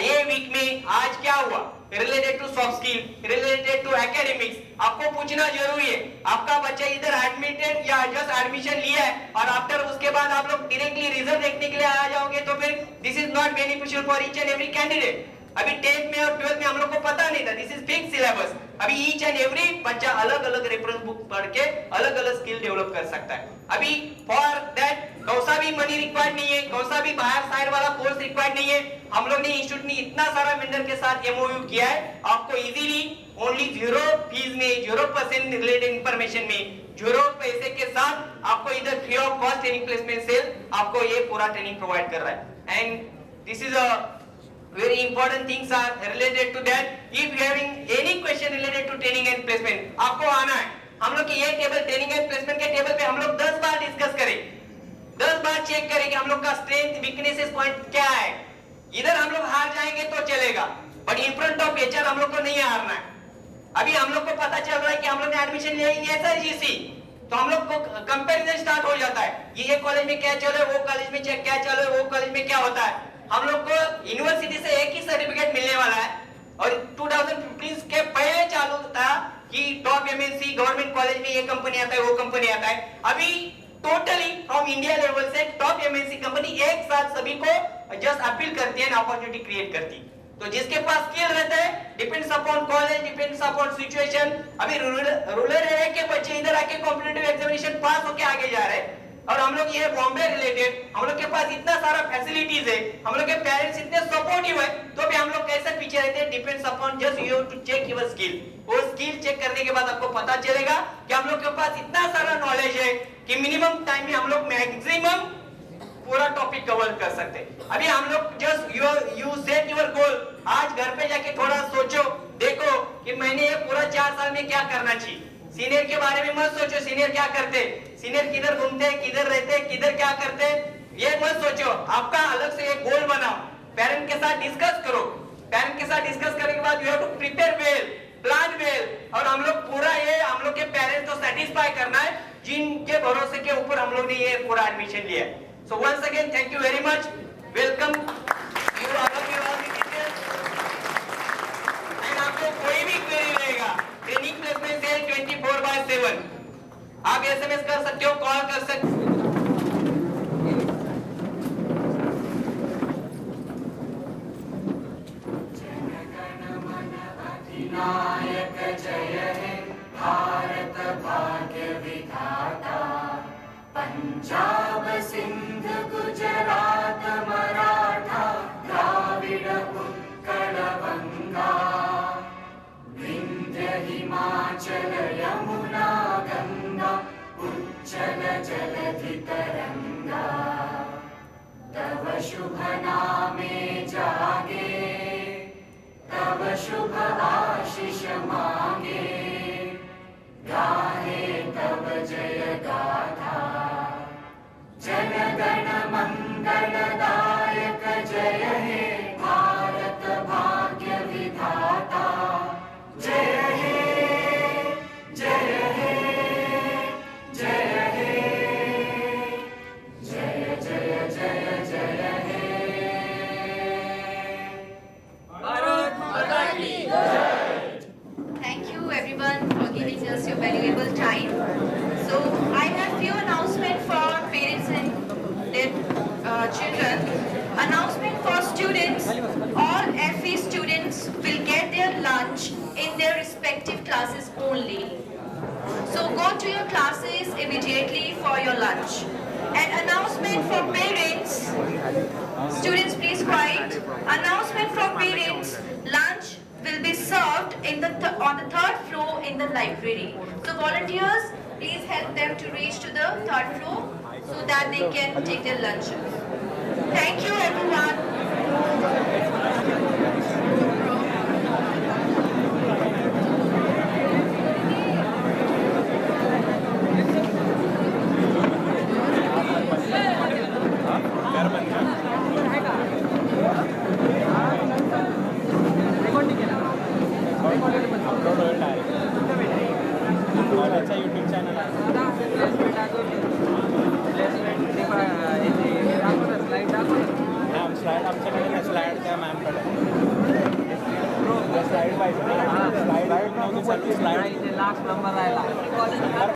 ये week में आज क्या हुआ related to soft skill, related to academics. आपको पूछना जरूरी है. आपका बच्चा इधर एडमिटेड या जस्ट एडमिशन लिया है और आफ्टर उसके बाद आप लोग डायरेक्टली रिजल्ट देखने के लिए आ जाओगे तो फिर this is not beneficial for each and every candidate. अभी 10th में और 12th में हम लोग को पता नहीं था, दिस इज फिक्स सिलेबस. अभी ईच एंड एवरी बच्चा अलग अलग रेफरेंस बुक पढ़ के अलग अलग स्किल डेवलप कर सकता है. अभी फॉर दैट कौसा भी मनी रिक्वायर्ड नहीं है, कौसा भी बाहर साइड वाला कोर्स रिक्वायर्ड नहीं है. हम लोग ने इंस्टीट्यूट में इतना सारा वेंडर के साथ एमओयू किया है, आपको इजीली ओनली 0 फीस में 0% रिलेटेड इंफॉर्मेशन में 0 पैसे के साथ आपको इधर free of cost training placement cell आपको ये पूरा ट्रेनिंग प्रोवाइड कर रहा है. And this is a very important things are related to that. If you having any question related to training and placement, आपको आना है. हम लोग की ये टेबल ट्रेनिंग एंड प्लेसमेंट के टेबल पे हम लोग 10 बार डिस्कस करें, 10 बार चेक करें कि हम लोग का स्ट्रेंथ वीकनेसेस पॉइंट क्या है. इधर हम लोग हार जाएंगे तो चलेगा, but in front of HR हम लोग को नहीं हारना है. अभी हम लोग को पता चल रहा है कि हम लोग ने एडमिशन लिया है SIGCE, तो हम लोग को कंपैरिजन स्टार्ट हो जाता है. ये कॉलेज में क्या चल रहा है, वो कॉलेज में क्या चल रहा है, वो कॉलेज में क्या होता है. हम लोग को यूनिवर्सिटी से एक ही सर्टिफिकेट मिलने वाला है और 2015 के पहले चालू था कि टॉप एमएनसी गवर्नमेंट कॉलेज में ये कंपनी आता है वो कंपनी आता है। अभी टोटली हम इंडिया लेवल से टॉप एमएनसी कंपनी एक साथ सभी को जस्ट अपील करती है, अपॉर्चुनिटी क्रिएट करती है। तो जिसके पास स्किल रहता है, depends upon college, depends upon situation. अभी रूरल एरिया के बच्चे इधर आके कॉम्पिटिटिव एग्जामिनेशन पास होके आगे जा रहे हैं और हम लोग ये बॉम्बे रिलेटेड, हम लोग के पास इतना सारा फैसिलिटीज है, हम लोग के पेरेंट्स इतने सपोर्टिव है, तो भी हम लोग कैसे पीछे रहते हैं? Depends upon just you have to check your skill. वो स्किल चेक करने के बाद आपको पता चलेगा कि हम लोग के पास इतना सारा नॉलेज है कि मिनिमम टाइम में हम लोग मैक्सिमम पूरा टॉपिक कवर कर सकते हैं। अभी हम लोग just you set your goal. आज घर पे जाके थोड़ा सोचो, देखो कि मैंने ये पूरा 4 साल में क्या करना चाहिए। सीनियर के बारे में मत सोचो, सीनियर क्या करते, सीनियर किधर घूमते, किधर रहते, किधर क्या करते, ये मत सोचो। आपका अलग से एक गोल बनाओ, पेरेंट के साथ डिस्कस करो। पेरेंट के साथ डिस्कस करने के बाद you have to prepare well, plan well. और हम लोग पूरा ये हम लोग के पेरेंट्स को सेटिस्फाई करना है जिनके भरोसे के ऊपर हम लोग ने ये पूरा एडमिशन लिया है। So once again, thank you very much. Welcome. You all of you all the teachers. And आपको कोई भी क्वेरी रहेगा, ट्रेनिंग प्लेसमेंट सेल 24/7। आप SMS कर सकते हो, कॉल कर सकते हो।
नायक जय हे भारत भाग्य विधाता, पंजाब सिंध गुजरात मराठा द्राविड उत्कल गंगा, विंध्य हिमाचल यमुना गंगा उच्चल जलधि तरंगा, तव शुभ नामे जागे, तव शुभ आशीष मांगे, गाहे तव जय गाथा, जन गण मंगल दायक जय हे भारत भाग्य विधाता, जय हे जय हे जय हे, जय जय जय जय हे, भारत माता की जय।
Thank you everyone for giving us your valuable time. So I have few announcements for parents and their children. Announcement for students: all FE students will get their lunch in their respective classes only. So go to your classes immediately for your lunch. An announcement for parents. Students, please quiet. Announcement for parents: lunch will be served on the 3rd floor in the library. So volunteers, please help them to reach to the 3rd floor so that they can take their lunches. Thank you everyone.
YouTube channel आहे slide आमच्याकडे slide त्या मॅमकडे slide पाहिजे slide नव्हती चालू slide last number राहिला